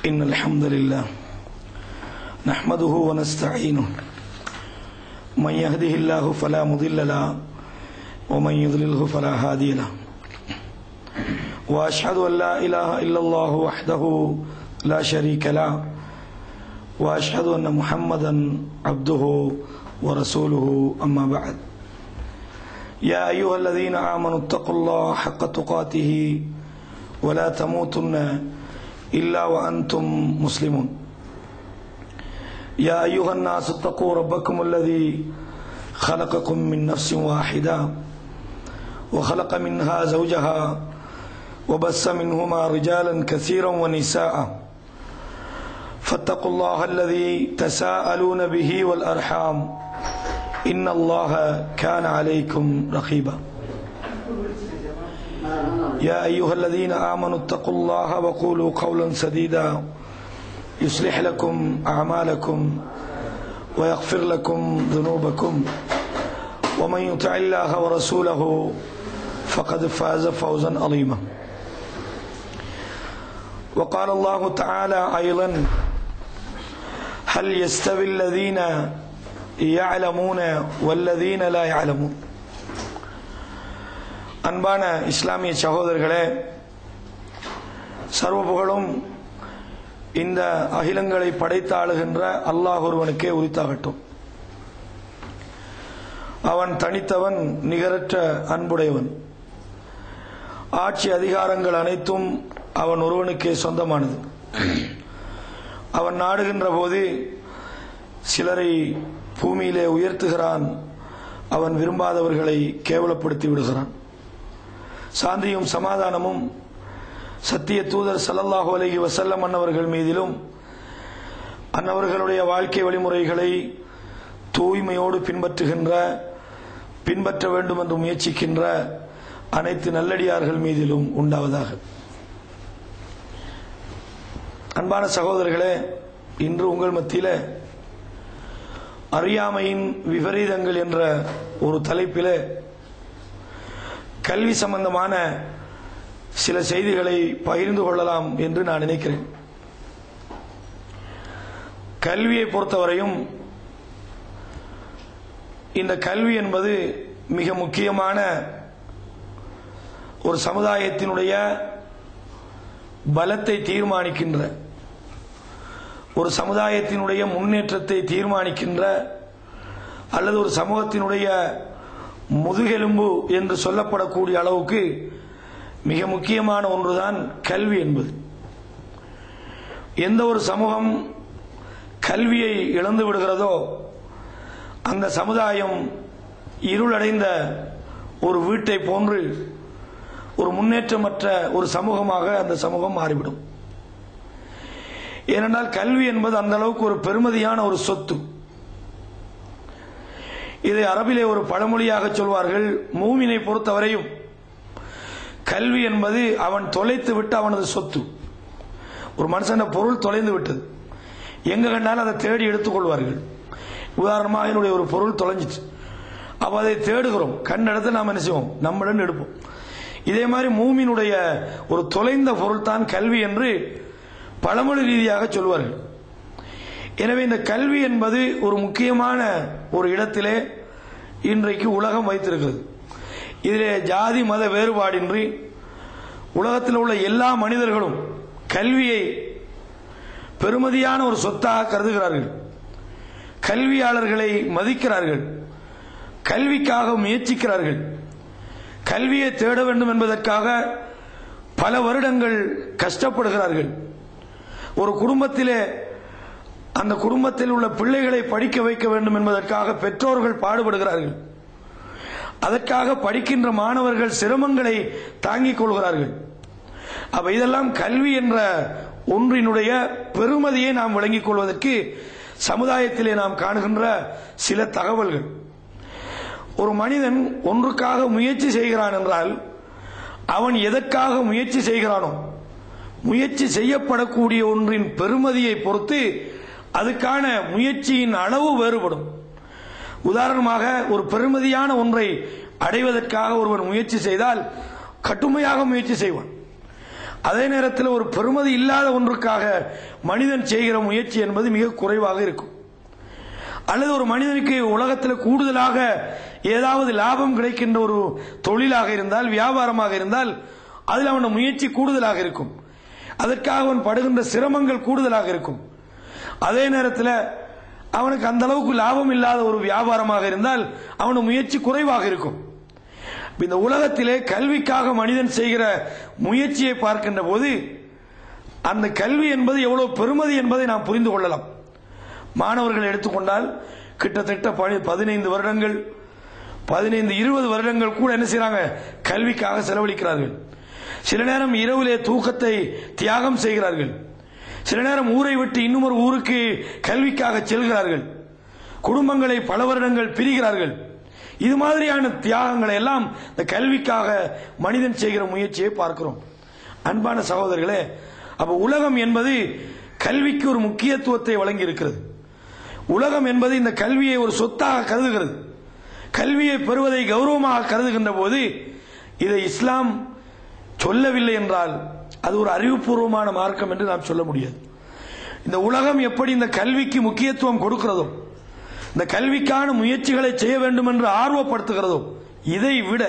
إن الحمد لله نحمده ونستعينه من يهده الله فلا مضل له ومن يضلله فلا هادي له وأشهد أن لا إله إلا الله وحده لا شريك له وأشهد أن محمدا عبده ورسوله أما بعد يا أيها الذين آمنوا اتقوا الله حق تقاته ولا تموتن إلا وأنتم مسلمون يا أيها الناس اتقوا ربكم الذي خلقكم من نفس واحدة وخلق منها زوجها وبث منهما رجالا كثيرا ونساء فاتقوا الله الذي تساءلون به والأرحام إن الله كان عليكم رقيبا يا أيها الذين آمنوا اتقوا الله وقولوا قولا سديدا يصلح لكم أعمالكم ويغفر لكم ذنوبكم ومن يطع الله ورسوله فقد فاز فوزا عظيما وقال الله تعالى أيضا هل يستوي الذين يعلمون والذين لا يعلمون அன்பான இஸ்லாமிய சகோதரர்களே, சர்வ புகழும் இந்த அகிலங்களை படைத்து ஆளுகின்ற அல்லாஹ் ஒருவனுக்கே உரித்தாகட்டும். அவன் தனித்தவன், நிகரற்ற அன்புடையவன். ஆட்சி அதிகாரங்கள் அனைத்தும் அவன் ஒருவனுக்கே சொந்தமானது. அவன் நாடுகின்ற போது சிலரை பூமியிலே உயர்த்துகிறான், அவன் விரும்பாதவர்களை கேவலப்படுத்தி விடுகிறான். சாந்தியும் சமாதானமும் சத்திய தூதர் ஸல்லல்லாஹு அலைஹி வஸல்லம் அன்னவர்கள் மீதிலும் அன்னவர்களுடைய வாழ்க்கை வழிமுறைகளை தூய்மையோடு பின்பற்ற வேண்டும் என்று முயற்சிக்கின்ற அனைத்து நல்லடியார்கள் மீதிலும் உண்டாவதாக. அன்பான சகோதரர்களே, இன்று உங்கள் மத்தியில் அறியாமையின் விபரீதங்கள் என்ற ஒரு தலைப்பில் கல்வி சம்பந்தமான சில செய்திகளை பகிர்ந்து கொள்ளலாம் என்று நான் நினைக்கிறேன். கல்வியை பொறுத்தவரையும் இந்த கல்வி என்பது மிக முக்கியமான ஒரு சமுதாயத்தினுடைய பலத்தை தீர்மானிக்கின்ற, ஒரு சமுதாயத்தினுடைய முன்னேற்றத்தை தீர்மானிக்கின்ற, அல்லது ஒரு சமூகத்தினுடைய முதுகெலும்பு என்று சொல்லப்படக்கூடிய அளவுக்கு மிக முக்கியமான ஒன்றுதான் கல்வி என்பது. எந்த ஒரு சமூகம் கல்வியை இழந்து விடுகிறதோ அந்த சமுதாயம் இருளடைந்த ஒரு வீட்டை போன்று ஒரு முன்னேற்றமற்ற ஒரு சமூகமாக அந்த சமூகம் மாறிவிடும். ஏனென்றால் கல்வி என்பது அந்த அளவுக்கு ஒரு பெருமதியான ஒரு சொத்து. இதை அரபிலே ஒரு பழமொழியாக சொல்வார்கள். மூமினை பொறுத்தவரையும் கல்வி என்பது அவன் தொலைத்து விட்டு அவனது சொத்து. ஒரு மனுஷன பொருள் தொலைந்து விட்டது, எங்க கண்டாலும் அதை தேடி எடுத்துக்கொள்வார்கள். உதாரணமாக என்னுடைய ஒரு பொருள் தொலைஞ்சிச்சு, அப்ப அதை தேடுகிறோம், கண்டெடுத்து நாம் என்ன செய்வோம், நம்முடன் எடுப்போம். இதே மாதிரி மூமினுடைய ஒரு தொலைந்த பொருள் தான் கல்வி என்று பழமொழி ரீதியாக சொல்வார்கள். எனவே இந்த கல்வி என்பது ஒரு முக்கியமான ஒரு இடத்திலே இன்றைக்கு உலகம் வைத்திருக்கிறது. இதிலே ஜாதி மத வேறுபாடின்றி உலகத்தில் உள்ள எல்லா மனிதர்களும் கல்வியை பெருமதியான ஒரு சொத்தாக கருதுகிறார்கள். கல்வியாளர்களை மதிக்கிறார்கள், கல்விக்காக முயற்சிக்கிறார்கள். கல்வியை தேட வேண்டும் என்பதற்காக பல வருடங்கள் கஷ்டப்படுகிறார்கள். ஒரு குடும்பத்திலே அந்த குடும்பத்தில் உள்ள பிள்ளைகளை படிக்க வைக்க வேண்டும் என்பதற்காக பெற்றோர்கள் பாடுபடுகிறார்கள். அதற்காக படிக்கின்ற மாணவர்கள் சிரமங்களை தாங்கிக் கொள்கிறார்கள். அப்ப இதெல்லாம் கல்வி என்ற ஒன்றினுடைய பெருமதியை நாம் விளங்கிக் கொள்வதற்கு சமுதாயத்திலே நாம் காணுகின்ற சில தகவல்கள். ஒரு மனிதன் ஒன்றுக்காக முயற்சி செய்கிறான் என்றால் அவன் எதற்காக முயற்சி செய்கிறானோ முயற்சி செய்யப்படக்கூடிய ஒன்றின் பெருமதியை பொறுத்து அதுக்கான முயற்சியின் அளவு வேறுபடும். உதாரணமாக, ஒரு பெருமதியான ஒன்றை அடைவதற்காக ஒருவன் முயற்சி செய்தால் கடுமையாக முயற்சி செய்வான். அதே நேரத்தில் ஒரு பெறுமதி இல்லாத ஒன்றுக்காக மனிதன் செய்கிற முயற்சி என்பது மிக குறைவாக இருக்கும். அல்லது ஒரு மனிதனுக்கு உலகத்தில் கூடுதலாக ஏதாவது லாபம் கிடைக்கின்ற ஒரு தொழிலாக இருந்தால், வியாபாரமாக இருந்தால், அதில் அவன் முயற்சி கூடுதலாக இருக்கும். அதற்காக அவன் படுகின்ற சிரமங்கள் கூடுதலாக இருக்கும். அதே நேரத்தில் அவனுக்கு அந்த அளவுக்கு லாபம் இல்லாத ஒரு வியாபாரமாக இருந்தால் அவனுடைய முயற்சி குறைவாக இருக்கும். இந்த உலகத்திலே கல்விக்காக மனிதன் செய்கிற முயற்சியை பார்க்கின்ற போது அந்த கல்வி என்பது எவ்வளவு பெருமதி என்பதை நாம் புரிந்து கொள்ளலாம். மாணவர்கள் எடுத்துக்கொண்டால் கிட்டத்தட்ட 15 வருடங்கள் 15-20 வருடங்கள் கூட என்ன செய்யறாங்க, கல்விக்காக செலவழிக்கிறார்கள். சில நேரம் இரவிலே தூக்கத்தை தியாகம் செய்கிறார்கள். சில நேரம் ஊரை விட்டு இன்னும் ஒரு ஊருக்கு கல்விக்காக செல்கிறார்கள். குடும்பங்களை பல வருடங்கள் பிரிகிறார்கள். இது மாதிரியான தியாகங்களை எல்லாம் இந்த கல்விக்காக மனிதன் செய்கிற முயற்சியை பார்க்கிறோம். அன்பான சகோதரர்களே, அப்ப உலகம் என்பது கல்விக்கு ஒரு முக்கியத்துவத்தை வழங்கி இருக்கிறது. உலகம் என்பது இந்த கல்வியை ஒரு சொத்தாக கருதுகிறது. கல்வியை பெறுவதை கௌரவமாக கருதுகின்ற போது இதை இஸ்லாம் சொல்லவில்லை என்றால் அது ஒரு அறிவுபூர்வமான மார்க்கம் என்று நாம் சொல்ல முடியாது. இந்த உலகம் எப்படி இந்த கல்விக்கு முக்கியத்துவம் கொடுக்கிறதோ, இந்த கல்விக்கான முயற்சிகளை செய்ய வேண்டும் என்று ஆர்வப்படுத்துகிறதோ, இதை விட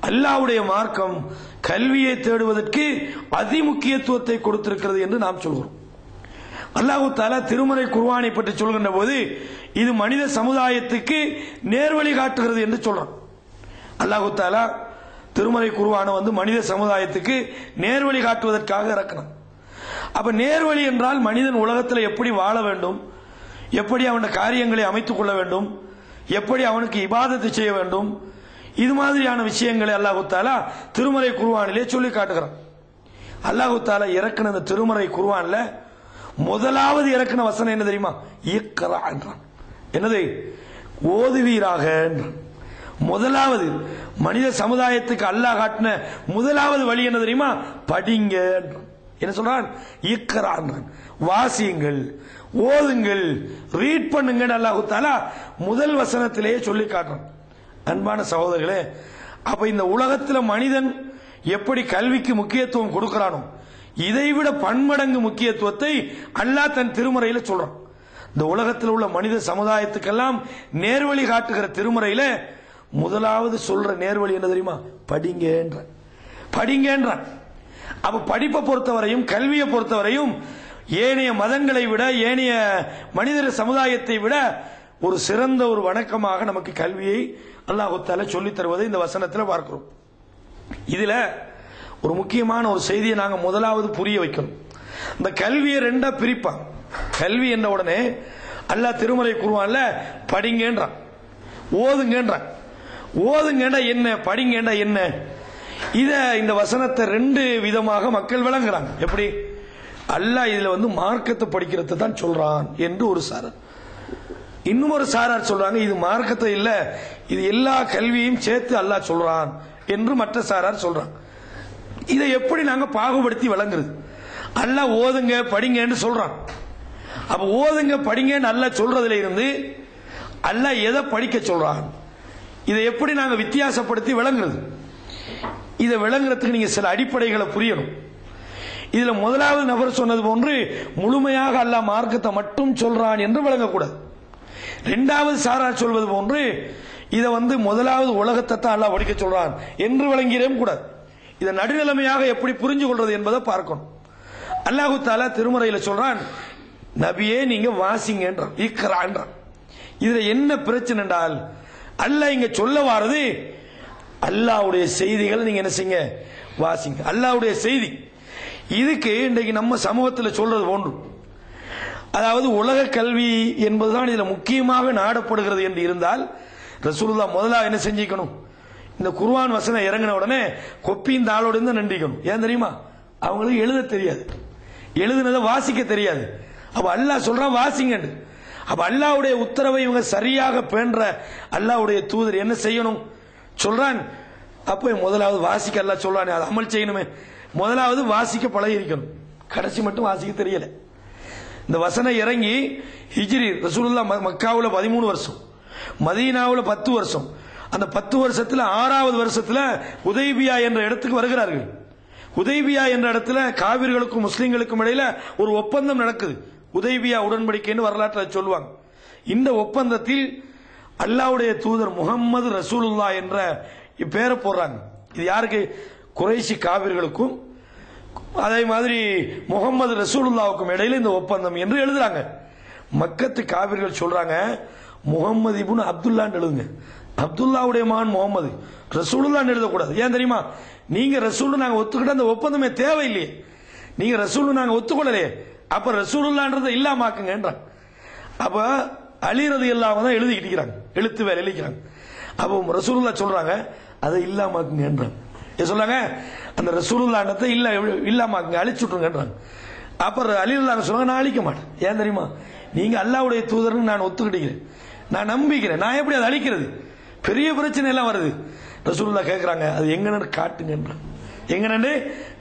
அல்லாஹ்வுடைய மார்க்கம் கல்வியை தேடுவதற்கு அதிமுக்கியத்துவத்தை கொடுத்திருக்கிறது என்று நாம் சொல்கிறோம். அல்லாஹ் தஆலா திருமறை குர்ஆனை பற்றி சொல்கின்ற போது இது மனித சமுதாயத்துக்கு நேர்வழி காட்டுகிறது என்று சொல்றான். அல்லாஹ் தஆலா திருமறை குர்ஆனை மனித சமுதாயத்துக்கு நேர்வழி காட்டுவதற்காக இறக்கணும். அப்ப நேர்வழி என்றால் மனிதன் உலகத்தில் எப்படி வாழ வேண்டும், எப்படி அவனுடைய காரியங்களை அமைத்துக் கொள்ள வேண்டும், எப்படி அவனுக்கு இபாதத்து செய்ய வேண்டும், இது மாதிரியான விஷயங்களை அல்லாஹ் தஆலா திருமறை குர்ஆனிலே சொல்லி காட்டுகிறான். அல்லாஹ் தஆலா இறக்கின அந்த திருமறை குர்ஆன்ல முதலாவது இறக்கின வசனம் என்ன தெரியுமா? இக்ரா என்றான். என்னது? ஓதுவீராக என்றான். முதலாவது மனித சமுதாயத்துக்கு அல்லாஹ் காட்டின முதலாவது வழி என்ன தெரியுமா? படிங்க என்றான். என்ன சொல்றான்? இக்ரா என்றான். வாசியுங்கள், ஓதுங்கள், ரீட் பண்ணுங்க அல்லாஹ் தஆலா முதல் வசனத்திலேயே சொல்லி காட்டுறான். அன்பான சகோதரர்களே, அப்ப இந்த உலகத்தில் மனிதன் எப்படி கல்விக்கு முக்கியத்துவம் கொடுக்கிறானோ இதைவிட பன்மடங்கு முக்கியத்துவத்தை அல்லாஹ் தன் திருமறையில சொல்றான். இந்த உலகத்தில் உள்ள மனித சமுதாயத்துக்கெல்லாம் நேர்வழி காட்டுகிற திருமறையில முதலாவது சொல்ற நேர்வழி என்ன தெரியுமா? படிங்கன்றான். படிங்கன்றான். அப்ப படிப்பை பொறுத்தவரையும் கல்வியை பொறுத்தவரையும் ஏனைய மதங்களை விட ஏனைய மனிதர் சமுதாயத்தை விட ஒரு சிறந்த ஒரு வணக்கமாக நமக்கு கல்வியை அல்லாஹ் தஆலா சொல்லித் தருவதை இந்த வசனத்தில் பார்க்கிறோம். இதுல ஒரு முக்கியமான ஒரு செய்தியை நாங்க முதலாவது புரிய வைக்கணும். இந்த கல்வியை ரெண்டா பிரிப்பாங்க. கல்வி என்ற உடனே அல்லாஹ் திருமறை குர்ஆன்ல படிங்கன்றான், ஓதுங்கன்றான். ஓதுங்கண்டா என்ன, படிங்கண்டா என்ன? இத இந்த வசனத்தை ரெண்டு விதமாக மக்கள் விளங்குறாங்க. எப்படி? அல்லாஹ் இதுல மார்க்கத்தை படிக்கிறத தான் சொல்றான் என்று ஒரு சாரார், இன்னும் ஒரு சாரார் சொல்றாங்க இது மார்க்கத்தை இல்ல, இது எல்லா கல்வியையும் சேர்த்து அல்லாஹ் சொல்றான் என்று மற்ற சாரார் சொல்றாங்க. இதை எப்படி நாங்க பாகுபடுத்தி விளங்குறது? அல்லாஹ் ஓதுங்க படிங்கன்னு சொல்றான். அப்ப ஓதுங்க படிங்கன்னு அல்லாஹ் சொல்றதுல இருந்து அல்லாஹ் எதை படிக்க சொல்றான், இதை எப்படி நாங்க வித்தியாசப்படுத்தி விளங்குறது? இதை விளங்குறதுக்கு நீங்க சில அடிப்படைகளை புரியணும். இதுல முதலாவது நபர் சொன்னது போன்று முழுமையாக அல்லாஹ் மார்க்கத்தை மட்டும் சொல்றான் என்று விளங்கக்கூடாது. இரண்டாவது சாரார் சொல்வது போன்று இதை முதலாவது உலகத்தை தான் அல்லாஹ் படிக்க சொல்றான் என்று விளங்கிறேன் கூடாது. இதை நடுநிலைமையாக எப்படி புரிஞ்சு கொள்றது என்பதை பார்க்கணும். அல்லாஹ் தஆலா திருமறையில சொல்றான், நபியே நீங்க வாசிங்கன்றான், இக்ரான்றான். இதுல என்ன பிரச்சனை என்றால் அல்லாஹ் இங்க சொல்ல வாரது அல்லாஹ்வுடைய செய்திகளை நீங்க என்ன செய்யுங்க, வாசிங்க. அல்லாஹ்வுடைய செய்தி இதுக்கு இன்றைக்கு நம்ம சமூகத்தில் சொல்றது போன்று, அதாவது உலக கல்வி என்பதுதான் இதுல முக்கியமாக நாடப்படுகிறது என்று இருந்தால் ரசூலுல்லாஹ் முதலாக என்ன செஞ்சிக்கணும்? இந்த குர்ஆன் வசனம் இறங்கின உடனே கொப்பியின் தாளோடு தான் நண்டிக்கணும். ஏன் தெரியுமா? அவங்களுக்கு எழுத தெரியாது, எழுதுனதை வாசிக்க தெரியாது. அப்ப அல்லாஹ் சொல்றான் வாசிங்க. அப்ப அல்லாஹ்வுடைய உத்தரவை இவங்க சரியாக பேண்ற அல்லாஹ்வுடைய தூதர் என்ன செய்யணும் சொல்றான்? அப்ப முதலாவது வாசிக்க அல்லாஹ் சொல்றானே அதை அமல் செய்யணுமே. முதலாவது வாசிக்க பழகி இருக்கணும். கடைசி மட்டும் வாசிக்க தெரியல. இந்த வசனம் இறங்கி ஹிஜ்ரி ரசூலுல்லாஹ் மக்காவுல 13 வருஷம், மதீனாவுல 10 வருஷம். அந்த 10 வருஷத்துல 6வது வருஷத்துல உதைபியா என்ற இடத்துக்கு வருகிறார்கள். ஹுதைபியா என்ற இடத்துல காவிர்களுக்கும் முஸ்லிம்களுக்கும் இடையில ஒரு ஒப்பந்தம் நடக்குது. ஹுதைபியா உடன்படிக்கைன்னு வரலாற்றில் சொல்லுவாங்க. இந்த ஒப்பந்தத்தில் அல்லாஹ்வுடைய தூதர் முஹம்மது ரசூலுல்லாஹ் என்ற பேரை போடுறாங்க. இது யாருக்கு? குறைஷி காவிர்களுக்கும் அதே மாதிரி முகமது ரசூலுல்லாவுக்கும் இடையில இந்த ஒப்பந்தம் என்று எழுதுறாங்க. மக்கத்து காவிர்கள் சொல்றாங்க, முகமது இப்னு அப்துல்லான்னு எழுதுங்க. அப்துல்லாவுடைய மகன் முகமது, ரசூலுல்லான்னு எழுதக்கூடாது. ஏன் தெரியுமா? நீங்க ரசூல் நாங்க ஒத்துக்கிட்ட அந்த ஒப்பந்தமே தேவையில்லையே. நீங்க ரசூல் நாங்க ஒத்துக்கொள்ளலையே, அப்ப ரசூலுல்லான்றதை இல்லாமாக்குங்கன்றாங்க. அப்ப அலி ரலியல்லாஹு தான் எழுதிக்கிட்டு இருக்கிறாங்க, எழுத்து வேலை எழுதிக்கிறாங்க. அப்போ ரசூலுல்லாஹ் சொல்றாங்க அதை இல்லாமாக்குங்கன்றாங்க. சொல்றாங்க அந்த ரசூலுல்லாஹ்ன்றதை இல்லாமாக்குங்க, அழிச்சு விட்டுருங்கன்றாங்க. அப்புறம் அலி ரலியல்லாஹு சொல்றாங்க நான் அழிக்க மாட்டேன். ஏன் தெரியுமா? நீங்க அல்லாஹ்வுடைய தூதர்னு நான் ஒத்துக்கிட்டீங்க, நான் நம்பிக்கிறேன், நான் எப்படி அதை அழிக்கிறது? பெரிய பிரச்சனை எல்லாம் வருது. ரசூலுல்லாஹ் கேட்கறாங்க அது எங்கன்னு காட்டுங்கன்றாங்க. எங்கன்னு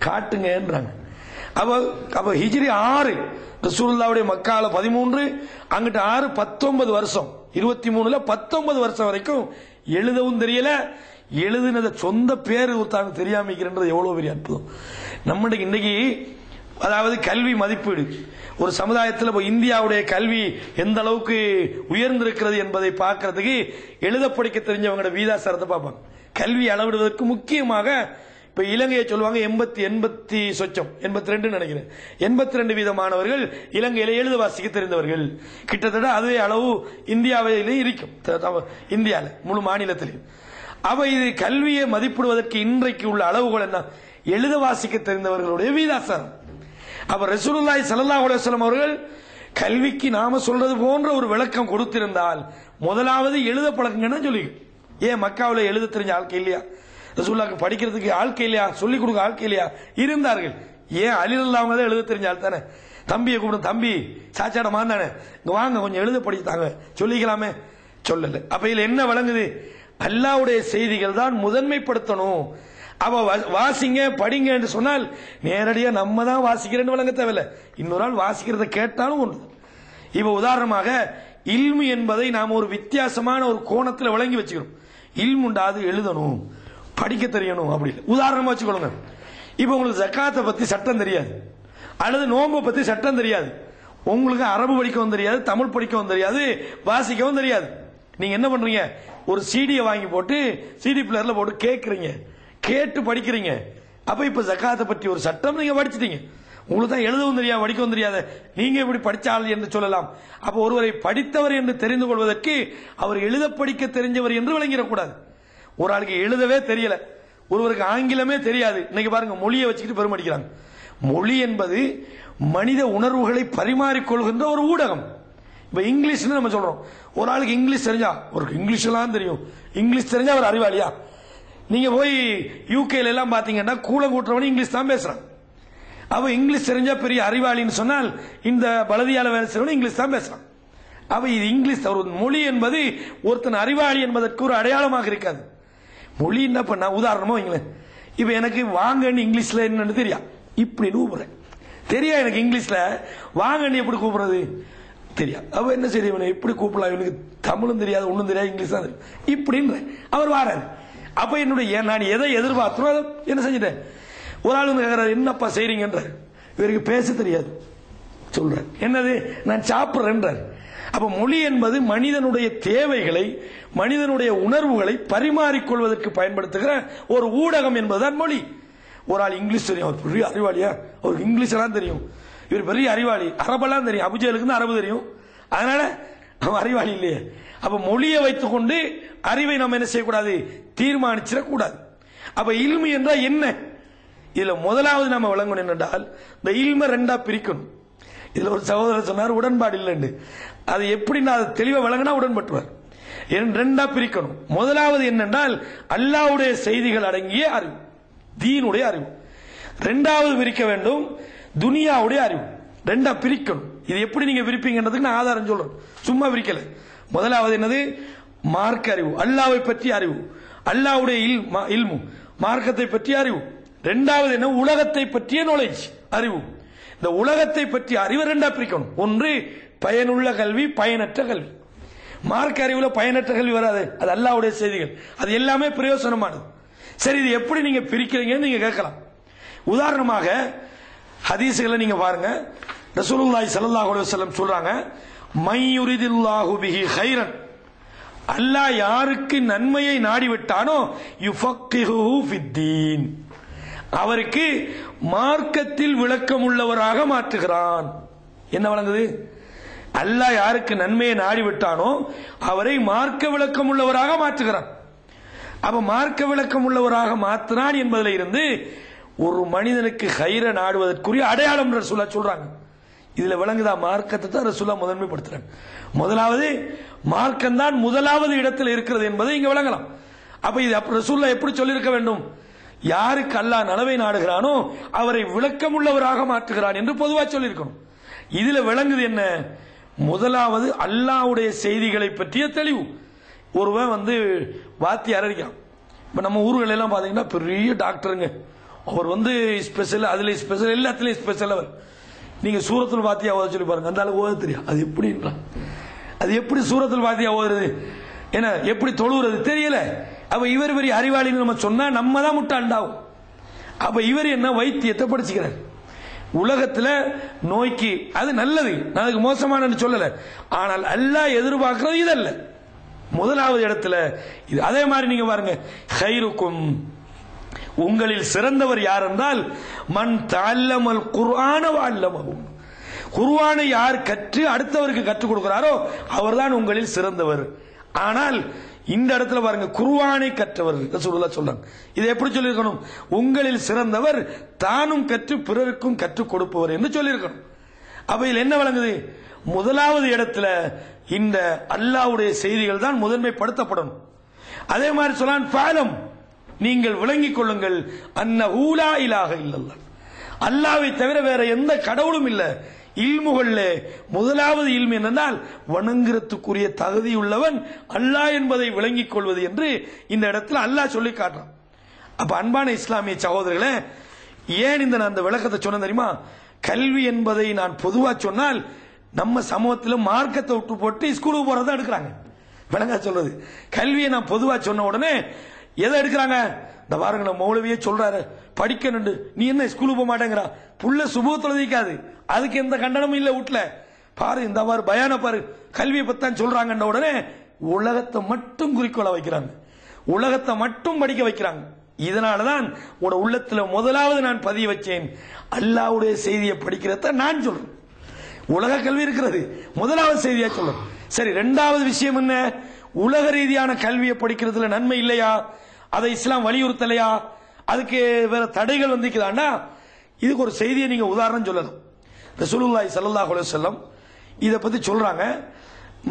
காட்டுங்கன்றாங்க. அப்ப ஹிஜ்ரி 6 ரசூலுல்லாஹ்வுடைய மக்கால 13, அங்கிட்ட 6 19 வருஷம், 23ல 19 வருஷம் வரைக்கும் எழுதவும் தெரியல. எழுதுனத சொந்த பேரு ஒருத்தாங்க தெரியாம இருக்கிறது எவ்வளவு பெரிய அற்புதம். நம்ம இன்னைக்கு அதாவது கல்வி மதிப்பீடு ஒரு சமுதாயத்தில் இந்தியாவுடைய கல்வி எந்த அளவுக்கு உயர்ந்திருக்கிறது என்பதை பார்க்கறதுக்கு எழுத படிக்க தெரிஞ்சவங்களோட வீதாசாரத்தை பார்ப்பாங்க. கல்வி அளவிடுவதற்கு முக்கியமாக இப்ப இலங்கையை சொல்லுவாங்க 82 நினைக்கிறேன், 82 வீதமானவர்கள் இலங்கையில எழுத வாசிக்க தெரிந்தவர்கள். கிட்டத்தட்ட அதே அளவு இந்தியாவிலே இருக்கும், இந்தியாவில் முழு மாநிலத்திலும். அவ இது கல்வியை மதிப்பிடுவதற்கு இன்றைக்கு உள்ள அளவுகள் என்ன? எழுத வாசிக்க தெரிந்தவர்களுடைய வீதாசாரம். அப்ப ரசூலுல்லாஹி ஸல்லல்லாஹு அலைஹி வஸல்லம் அவர்கள் கல்விக்கு நாம சொல்றது போன்ற ஒரு விளக்கம் கொடுத்திருந்தால் முதலாவது எழுத பழக்கங்கன்னு சொல்லி. ஏன் மக்காவில் எழுத தெரிஞ்ச ஆட்கள் இல்லையா? ரசூலுல்லாஹ்க்கு படிக்கிறதுக்கு ஆட்கள் இல்லையா? சொல்லிக் கொடுக்க ஆட்கள் இல்லையா? இருந்தார்கள். ஏன் அலி ரலியல்லாஹு அன்ஹு எழுத தெரிஞ்ச ஆள் தானே. தம்பியை கூப்பிடும், தம்பி சாச்சாட மாந்தானே இங்க வாங்க கொஞ்சம் எழுத படித்தாங்க சொல்லிக்கலாமே, சொல்லல. அப்ப இதுல என்ன விளங்குது? அல்லாஹ்வுடைய செய்திகள் தான் முதன்மைப்படுத்தணும். அவ வாசிங்க படிங்க என்று சொன்னால் நேரடியா நம்ம தான் வாசிக்கிறேன்னு வழங்க தேவையில்லை, இன்னொரு ஆள் வாசிக்கிறத கேட்டாலும் ஒன்று. இப்ப உதாரணமாக இல்மு என்பதை நாம் ஒரு வித்தியாசமான ஒரு கோணத்தில் விளங்கி வச்சுக்கிறோம். இல்முண்டாது எழுதணும், படிக்க தெரியணும் அப்படி உதாரணமா வச்சுக்கொள்ளுங்க. இப்ப உங்களுக்கு ஜக்காத்தை பத்தி சட்டம் தெரியாது, அல்லது நோன்பை பத்தி சட்டம் தெரியாது, உங்களுக்கு அரபு படிக்கவும் தெரியாது, தமிழ் படிக்கவும் தெரியாது, வாசிக்கவும் தெரியாது. நீங்க என்ன பண்றீங்க? ஒரு சிடியை வாங்கி போட்டு சிடி பிளேயர்ல போட்டு கேட்கறீங்க, கேட்டு படிக்கிறீங்க. அப்ப இப்ப ஜக்காத்தை பற்றி ஒரு சட்டம் நீங்க படிச்சிட்டீங்க. உங்களுக்கு தான் எழுதவும் தெரியாது, படிக்கவும் தெரியாது, நீங்க எப்படி படிச்சால் என்று சொல்லலாம். அப்ப ஒருவரை படித்தவர் என்று தெரிந்து கொள்வதற்கு அவர் எழுத படிக்க தெரிஞ்சவர் என்று விளங்கிடக்கூடாது. ஒரு ஆளுக்கு எழுதவே தெரியல, ஒருவருக்கு ஆங்கிலமே தெரியாது. இன்னைக்கு பாருங்க மொழியை வச்சுக்கிட்டு பெருமடிக்கிறாங்க. மொழி என்பது மனித உணர்வுகளை பரிமாறிக்கொள்கின்ற ஒரு ஊடகம். இப்ப இங்கிலீஷ் நம்ம சொல்றோம், ஒரு ஆளுக்கு இங்கிலீஷ் தெரிஞ்சா, ஒரு இங்கிலீஷ் எல்லாம் தெரியும், இங்கிலீஷ் தெரிஞ்சா ஒரு அறிவாளியா? நீங்க போய் யூகேல எல்லாம் பாத்தீங்கன்னா கூட்டவன் இங்கிலீஷ் தான் பேசுறான். அவ இங்கிலீஷ் தெரிஞ்சா பெரிய அறிவாளின்னு சொன்னால் இந்த பலதியால வேலை செய்யணும் இங்கிலீஷ் தான் பேசுறான். அவ இது இங்கிலீஷ், ஒரு மொழி என்பது ஒருத்தன் அறிவாளி என்பதற்கு ஒரு அடையாளமாக இருக்காது. மொழி என்ன பண்ண உதாரணமா வைங்களேன், இப்ப எனக்கு வாங்கன்னு இங்கிலீஷ்ல என்னன்னு தெரியா, இப்படி கூப்பிடுறேன் தெரியா, எனக்கு இங்கிலீஷ்ல வாங்கன்னு எப்படி கூப்பிடுறது தெரியா. அவ என்ன செய்ய இப்படி கூப்பிடலாம், இவனுக்கு தமிழும் தெரியாது ஒன்னும் தெரியாது இங்கிலீஷ் தான் தெரியும் இப்படின்ற அவர் வாராரு. அப்ப என்னுடைய நான் எதை எதிர்பார்த்தோம் அதை என்ன செஞ்சிட்டேன். ஒரு ஆளு கேட்கிறார் என்னப்பா செய்றீங்கன்ற, இவருக்கு பேச தெரியாது, சொல்ற என்னது நான் சாப்பிடுறேன்றார். அப்ப மொழி என்பது மனிதனுடைய தேவைகளை, மனிதனுடைய உணர்வுகளை பரிமாறிக்கொள்வதற்கு பயன்படுத்துகிற ஒரு ஊடகம் என்பதுதான் மொழி. ஒரு ஆள் இங்கிலீஷ் தெரியும், அவர் பெரிய அறிவாளியா, அவருக்கு இங்கிலீஷ் எல்லாம் தெரியும், இவர் பெரிய அறிவாளி, அரபெல்லாம் தெரியும், அபுஜலுக்கு அரபு தெரியும், அதனால அவன் அறிவாளி இல்லையே. அப்ப மொழியை வைத்துக் கொண்டு அறிவை நம்ம என்ன செய்யக்கூடாது, தீர்மானிச்சிடக்கூடாது. அப்ப இல்மு என்றால் என்ன? இதுல முதலாவது நம்ம விளங்கணும் என்னென்றால் இந்த இல்ம ரெண்டா பிரிக்கணும். இதுல ஒரு சகோதரர் சொன்னார் உடன்பாடு இல்லைன்னு, அது எப்படி நான் தெளிவா விளங்கினா உடன்பட்டுவார். ரெண்டா பிரிக்கணும். முதலாவது என்னென்றால் அல்லாஹ்வுடைய செய்திகள் அடங்கிய அறிவு, தீனுடைய அறிவு. ரெண்டாவது பிரிக்க வேண்டும் துனியாவுடைய அறிவு. ரெண்டா பிரிக்கணும். இது எப்படி நீங்க பிரிப்பீங்கன்றதுக்கு நான் ஆதாரம் சொல்றேன், சும்மா பிரிக்கல. முதலாவது என்னது? மார்க்க அறிவு, அல்லாஹ்வை பற்றி அறிவு, அல்லாஹ்வுடைய இல்மு, மார்க்கத்தை பற்றிய அறிவு. ரெண்டாவது என்ன? உலகத்தை பற்றிய நாலேஜ், அறிவு. இந்த உலகத்தை பற்றிய அறிவு ரெண்டா பிரிக்கணும். ஒன்று பயனுள்ள கல்வி, பயனற்ற கல்வி. மார்க்க அறிவுல பயனற்ற கல்வி வராது, அது அல்லாஹ்வுடைய செய்திகள், அது எல்லாமே பிரயோசனமானது. சரி, இது எப்படி நீங்க பிரிக்கிறீங்கன்னு நீங்க கேட்கலாம். உதாரணமாக ஹதீஸ்களை நீங்க பாருங்க. ரசூலுல்லாஹி ஸல்லல்லாஹு அலைஹி வஸல்லம் சொல்றாங்க, மையுரிதில்லாஹு பிஹி கைரன், அல்லாஹ் யாருக்கு நன்மையை நாடிவிட்டானோ யுஃபக்கிஹுஹு ஃபித்தீன், அவருக்கு மார்க்கத்தில் விளக்கம் உள்ளவராக மாற்றுகிறான். என்ன வழங்குது? அல்லாஹ் யாருக்கு நன்மையை நாடிவிட்டானோ அவரை மார்க்க விளக்கம் உள்ளவராக மாற்றுகிறான். அப்ப மார்க்க விளக்கம் உள்ளவராக மாற்றினான் என்பதில் இருந்து ஒரு மனிதனுக்கு கைர நாடுவதற்குரிய அடையாளம் ரசூலா சொல்றாங்க. இதுல விளங்குதா? மார்க்கத்தை தான் ரசூலா முதன்மைப்படுத்துறாங்க. முதலாவது மார்க்கம் தான் முதலாவது இடத்தில் இருக்கிறது என்பதை இங்க விளங்கலாம். அப்ப இது ரசூலா எப்படி சொல்லியிருக்க வேண்டும்? யாருக்கு அல்லாஹ் நலவை நாடுகிறானோ அவரை விளக்கம் உள்ளவராக மாற்றுகிறான் என்று பொதுவாக சொல்லியிருக்கணும். இதுல விளங்குது என்ன? முதலாவது அல்லாஹ்வுடைய செய்திகளை பற்றிய தெளிவு. ஒருவன் வாத்தியார் இருக்கான். இப்ப நம்ம ஊர்கள் எல்லாம் பாத்தீங்கன்னா பெரிய டாக்டருங்க, அவர் ஸ்பெஷல், அதுல ஸ்பெஷல், எல்லாத்துலயும் ஸ்பெஷல். அவர் நீங்க சூரத்துல் வாத்தியா ஓத சொல்லி பாருங்க, அந்த அளவுக்கு ஓத தெரியும். அது எப்படின்றான், அது எப்படி சூரத்துல் வாத்தியா ஓதுறது, என்ன எப்படி தொழுகிறது தெரியல. அப்ப இவர் பெரிய அறிவாளின்னு நம்ம சொன்னா நம்ம தான் முட்டாண்டாகும். அப்ப இவர் என்ன வைத்தியத்தை படிச்சுக்கிறார். உலகத்துல நோய்க்கு அது நல்லது, நான் அதுக்கு மோசமான சொல்லல. ஆனால் அல்லாஹ் எதிர்பார்க்கிறது இதல்ல, முதலாவது இடத்துல இது. அதே மாதிரி நீங்க பாருங்க, கைருக்கும், உங்களில் சிறந்தவர் யார் என்றால் மன் தஅல்லமல் குர்ஆன வஅல்லமஹு, குர்ஆனை யார் கற்று அடுத்தவருக்கு கற்றுக் கொடுக்கிறாரோ அவர்தான் உங்களில் சிறந்தவர். ஆனால் இந்த இடத்துல பாருங்க, குர்ஆனை கற்றவர் ரசூலுல்லாஹ் சொல்றாங்க. இது எப்படி சொல்லியிருக்கணும்? உங்களில் சிறந்தவர் தானும் கற்று பிறருக்கும் கற்றுக் கொடுப்பவர் என்று சொல்லியிருக்கணும். அப்ப இதில் என்ன வழங்குது? முதலாவது இடத்துல இந்த அல்லாஹ்வுடைய செய்திகள் தான் முதன்மைப்படுத்தப்படணும். அதே மாதிரி சொல்லான் பாலம், நீங்கள் விளங்கிக் கொள்ளுங்கள், அன்னஹு லா இலாஹ இல்லல்லாஹ், அல்லாஹ்வை தவிர வேற எந்த கடவுளும் இல்லை. இல்முகள்ல முதலாவது இல்மு என்னென்றால் வணங்குறதுக்குரிய தகுதி உள்ளவன் அல்லாஹ் என்பதை விளங்கிக் கொள்வது என்று இந்த இடத்துல அல்லாஹ் சொல்லி காட்டுறான். அப்ப அன்பான இஸ்லாமிய சகோதரர்களே, ஏன் அந்த விளக்கத்தை சொன்ன தெரியுமா? கல்வி என்பதை நான் பொதுவா சொன்னால் நம்ம சமூகத்தில் மார்க்கத்தை விட்டு போட்டு ஸ்கூலுக்கு போறதா எடுக்கிறாங்க. விளங்க சொல்றது, கல்வியை நான் பொதுவா சொன்ன உடனே எதை எடுக்கிறாங்க? இந்த பாருங்க, நம்ம மௌலவியே சொல்றாரு படிக்கணும், நீ என்ன ஸ்கூலுக்கு போக மாட்டேங்கிறா, புள்ள சுபத்துல நிக்காது, அதுக்கு எந்த கண்டனமும் இல்ல வீட்டுல பாரு, இந்த மாதிரி பயான பாரு, கல்வியை பத்தான் சொல்றாங்க. உடனே உலகத்தை மட்டும் குறிக்கோளை வைக்கிறாங்க, உலகத்தை மட்டும் படிக்க வைக்கிறாங்க. இதனாலதான் உட உள்ளத்துல முதலாவது நான் பதிய வச்சேன், அல்லாஹ்வுடைய செய்தியை படிக்கிறத நான் சொல்றேன். உலக கல்வி இருக்கிறது, முதலாவது செய்தியா சொல்றேன். சரி, இரண்டாவது விஷயம் என்ன? உலக ரீதியான கல்வியை படிக்கிறதுல நன்மை இல்லையா? அதை இஸ்லாம் வலியுறுத்தலையா? அதுக்கு வேற தடைகள் வந்துக்குதாண்டா? இதுக்கு ஒரு செய்தியை நீங்க உதாரணம் சொல்லலாம். ரசூலுல்லாஹி ஸல்லல்லாஹு அலைஹி வஸல்லம் இதை பத்தி சொல்றாங்க.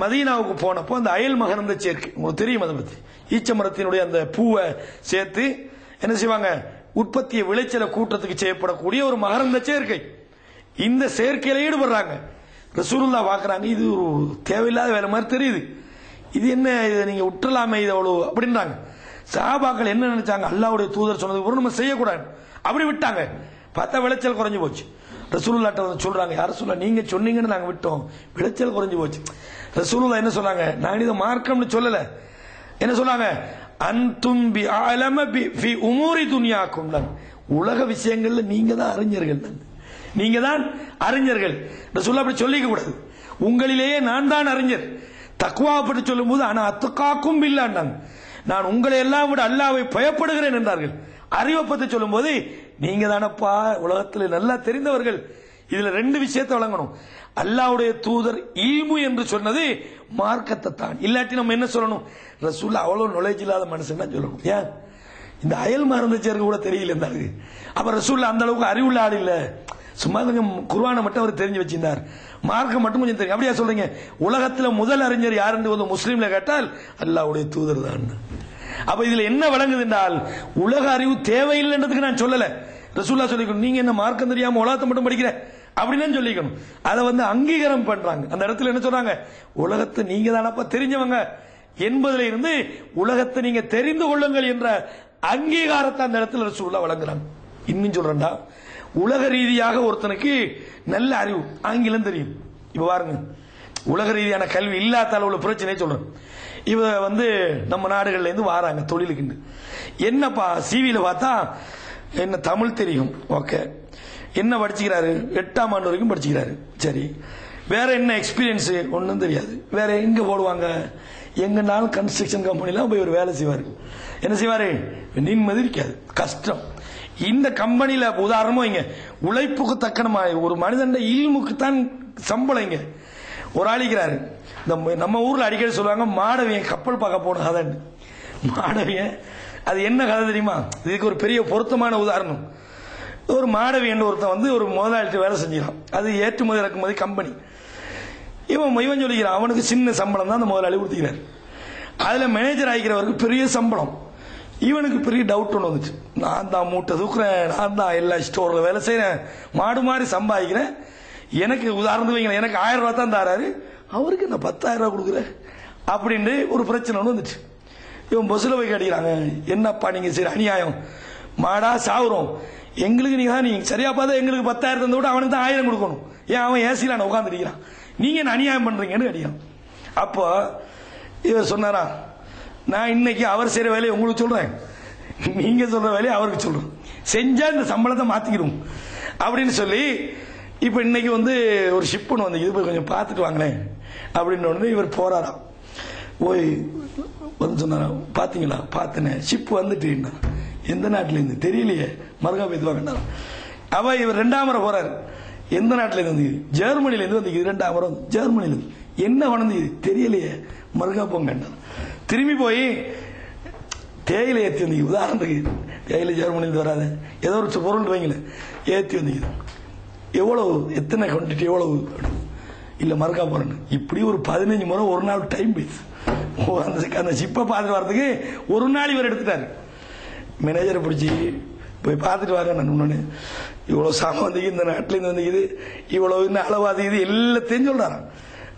மதீனாவுக்கு போனப்போ அந்த அயல் மகரந்த சேர்க்கை, உங்களுக்கு தெரியும் அதை பத்தி, ஈச்ச மரத்தினுடைய அந்த பூவை சேர்த்து என்ன செய்வாங்க, உற்பத்தியை விளைச்சலை கூட்டத்துக்கு செய்யப்படக்கூடிய ஒரு மகரந்த சேர்க்கை. இந்த சேர்க்கையில ஈடுபடுறாங்க. ரசூலுல்லாஹ் பாக்குறாங்க, இது ஒரு தேவையில்லாத வேலை மாதிரி தெரியுது, இது என்ன, இதை நீங்க விட்டுலாமே, இது அவ்வளவு அப்படின்றாங்க. சஹாபாக்கள் என்ன நினைச்சாங்க, அல்லாஹ்வுடைய தூதர் சொன்னதுக்கு நம்ம செய்யக்கூடாது, அப்படி விட்டாங்க. பார்த்தா விளைச்சல் குறைஞ்சு போச்சு. ரசூலுல்லாஹ்ட்ட வந்து சொல்றாங்க, யார சொல்ல, நீங்க சொன்னீங்கன்னு நாங்க விட்டோம், விளைச்சல் குறைஞ்சு போச்சு. ரசூலுல்லாஹ் என்ன சொன்னாங்க, நான் இதை மார்க்கம்னு சொல்லல, என்ன சொன்னாங்க, அன்தும் பி அலம பி உமூரி துன்யாக்கும், உலக விஷயங்கள்ல நீங்க தான் அறிஞர்கள், நீங்க தான் அறிஞர்கள். ரசூலுல்லாஹ் அப்படி சொல்லிக்க கூடாது, உங்களிலேயே நான் தான் அறிஞர். தக்வா பற்றி சொல்லும் போது ஆனா அத்துக்காக்கும் பில்லாண்டாங்க, நான் உங்களை எல்லாம் விட அல்லாஹ்வை பயப்படுகிறேன் என்றார்கள். அறிவை பற்றி சொல்லும் போது நீங்க தானப்பா உலகத்தில் நல்லா தெரிந்தவர்கள். இதுல ரெண்டு விஷயத்தை வழங்கணும். அல்லாஹ்வுடைய தூதர் இல்மு என்று சொன்னது மார்க்கத்தை தான். இல்லாட்டி நம்ம என்ன சொல்லணும், ரசூலுல்லாஹ் அவ்வளவு நாலேஜ் இல்லாத மனுஷன் தான் சொல்லணும். ஏன் இந்த அயல் மருந்து சேர்க்க கூட தெரியல இருந்தாரு. அப்ப ரசூலுல்லாஹ் அந்த அளவுக்கு அறிவுள்ள ஆள் இல்ல, சும்மா குர்ஆனை மட்டும் அவர் தெரிஞ்சு வச்சிருந்தார், மார்க்கம் மட்டும் கொஞ்சம் தெரியும். அப்படியா சொல்றீங்க? உலகத்தில் முதல் அறிஞர் யார் என்று வந்து முஸ்லீம்ல கேட்டால் அல்லாஹ்வுடைய தூதர் தான். அப்ப இதுல என்ன வழங்குது என்றால், உலக அறிவு தேவையில்லைன்றதுக்கு நான் சொல்லல. ரசூலுல்லாஹ் சொல்லிக்கணும், நீங்க என்ன மார்க்கம் தெரியாம உலகத்தை மட்டும் படிக்கிற அப்படின்னு சொல்லிக்கணும். அதை வந்து அங்கீகாரம் பண்றாங்க. அந்த இடத்துல என்ன சொல்றாங்க, உலகத்தை நீங்க தானப்பா தெரிஞ்சவங்க என்பதில் இருந்து உலகத்தை நீங்க தெரிந்து கொள்ளுங்கள் என்ற அங்கீகாரத்தை அந்த இடத்துல ரசூலுல்லாஹ் வழங்குறாங்க. இன்னும் சொல்றேன்டா, உலக ரீதியாக ஒருத்தனுக்கு நல்ல அறிவு, ஆங்கிலம் தெரியும். இப்ப பாருங்க, உலக ரீதியான கல்வி இல்லாத அளவுல பிரச்சனையை சொல்றேன். இவ நம்ம நாடுகள்ல இருந்து வாராங்க தொழிலுக்கு. என்னப்பா சிவில பார்த்தா என்ன தமிழ் தெரியும், ஓகே. என்ன படிச்சுக்கிறாரு? 8ஆம் ஆண்டு வரைக்கும் படிச்சுக்கிறாரு. சரி, வேற என்ன எக்ஸ்பீரியன்ஸ்? ஒன்றும் தெரியாது. வேற எங்க போடுவாங்க? எங்கனாலும் கன்ஸ்ட்ரக்ஷன் கம்பெனில போய் ஒரு வேலை செய்வாரு. என்ன செய்வாரு? நிம்மதி இருக்காது, கஷ்டம். இந்த கம்பெனியில உதாரணமா இங்க உழைப்புக்கு தக்கனமா ஒரு மனிதன் இல்முக்கு தான் சம்பளம். இங்க ஒரு ஆளிக்கிறாரு. நம்ம ஊர்ல அடிக்கடி சொல்லுவாங்க, மாடவியன் கப்பல் பார்க்க போன கதை. மாடவியன் அது என்ன கதை தெரியுமா? இதுக்கு ஒரு பெரிய பொருத்தமான உதாரணம். ஒரு மாடவியன் ஒருத்தன் ஒரு முதலாளிட்டு வேலை செஞ்சான். அது ஏற்றுமதி இறக்குமதி கம்பெனி. இவன் சொல்லிக்கிறான், அவனுக்கு சின்ன சம்பளம் தான் அந்த முதலாளி கொடுத்துக்கிறார். அதுல மேனேஜர் ஆகிக்கிறவருக்கு பெரிய சம்பளம். இவனுக்கு பெரிய டவுட் ஒன்று வந்துச்சு. நான் தான் மூட்டை தூக்குறேன், நான் தான் எல்லா ஸ்டோர்ல வேலை செய்யறேன், மாடு மாதிரி சம்பாதிக்கிறேன். எனக்கு உதாரணம் வைங்களேன், எனக்கு 1000 ரூபாய் தான் தராரு, அவருக்கு நான் 10,000 ரூபாய் கொடுக்குறேன் அப்படின்னு ஒரு பிரச்சனை ஒன்று வந்துச்சு. இவன் பஸ்ல போய் கேட்கிறாங்க, என்னப்பா நீங்க சரி அநியாயம், மாடா சாவுறோம், எங்களுக்கு நீங்க தான் நீங்க சரியா பார்த்தா எங்களுக்கு 10,000 தந்து விட அவனுக்கு தான் 1000 கொடுக்கணும். ஏன் அவன் ஏசில உட்கார்ந்து இருக்கிறான், நீங்க என்ன அநியாயம் பண்றீங்கன்னு கேட்கிறான். அப்போ இவர் சொன்னாரா, நான் இன்னைக்கு அவர் செய்யற வேலையை உங்களுக்கு சொல்றேன், நீங்க சொல்ற வேலையை அவருக்கு சொல்றேன், செஞ்சா இந்த சம்பளத்தை மாத்திக்கிறோம் அப்படின்னு சொல்லி, இப்ப இன்னைக்கு ஒரு ஷிப் ஒன்று வந்து இது போய் கொஞ்சம் பார்த்துட்டு வாங்களேன் அப்படின்னு இவர் போறாராம். போய் சொன்னாரா, பாத்தீங்களா? பார்த்தனே, ஷிப் வந்துட்டு. எந்த நாட்டில இருந்து தெரியலையே, மறுகா போய் வாங்க. அவ இவர் 2ஆம் முறை போறாரு. எந்த நாட்டில இருந்து? ஜெர்மனில இருந்து வந்து 2ஆம் முறை ஜெர்மனில இருந்து. என்ன வளர்ந்து தெரியலையே, மறுகா போங்க. திரும்பி போய் தேயிலை ஏற்றி வந்து, உதாரணத்துக்கு தேயிலை ஜெர்மனிலிருந்து வராது, ஏதோ ஒரு பொருள் வைங்கள ஏற்றி வந்து, எவ்வளவு எத்தனை குவான்டிட்டி எவ்வளவு இல்ல மறுக்கா போறேன்னு. இப்படி ஒரு 15 முறை ஒரு நாள் டைம் பேசு. அந்த ஷிப்பை பார்த்துட்டு வர்றதுக்கு ஒரு நாள் இவர் எடுத்துட்டாரு. மேனேஜரை பிடிச்சி போய் பார்த்துட்டு வாங்க, நான் இவ்வளவு சாமம் வந்து இந்த நாட்டில இருந்து வந்து இவ்வளவு இந்த அளவாது இது எல்லாத்தையும் சொல்றாரு.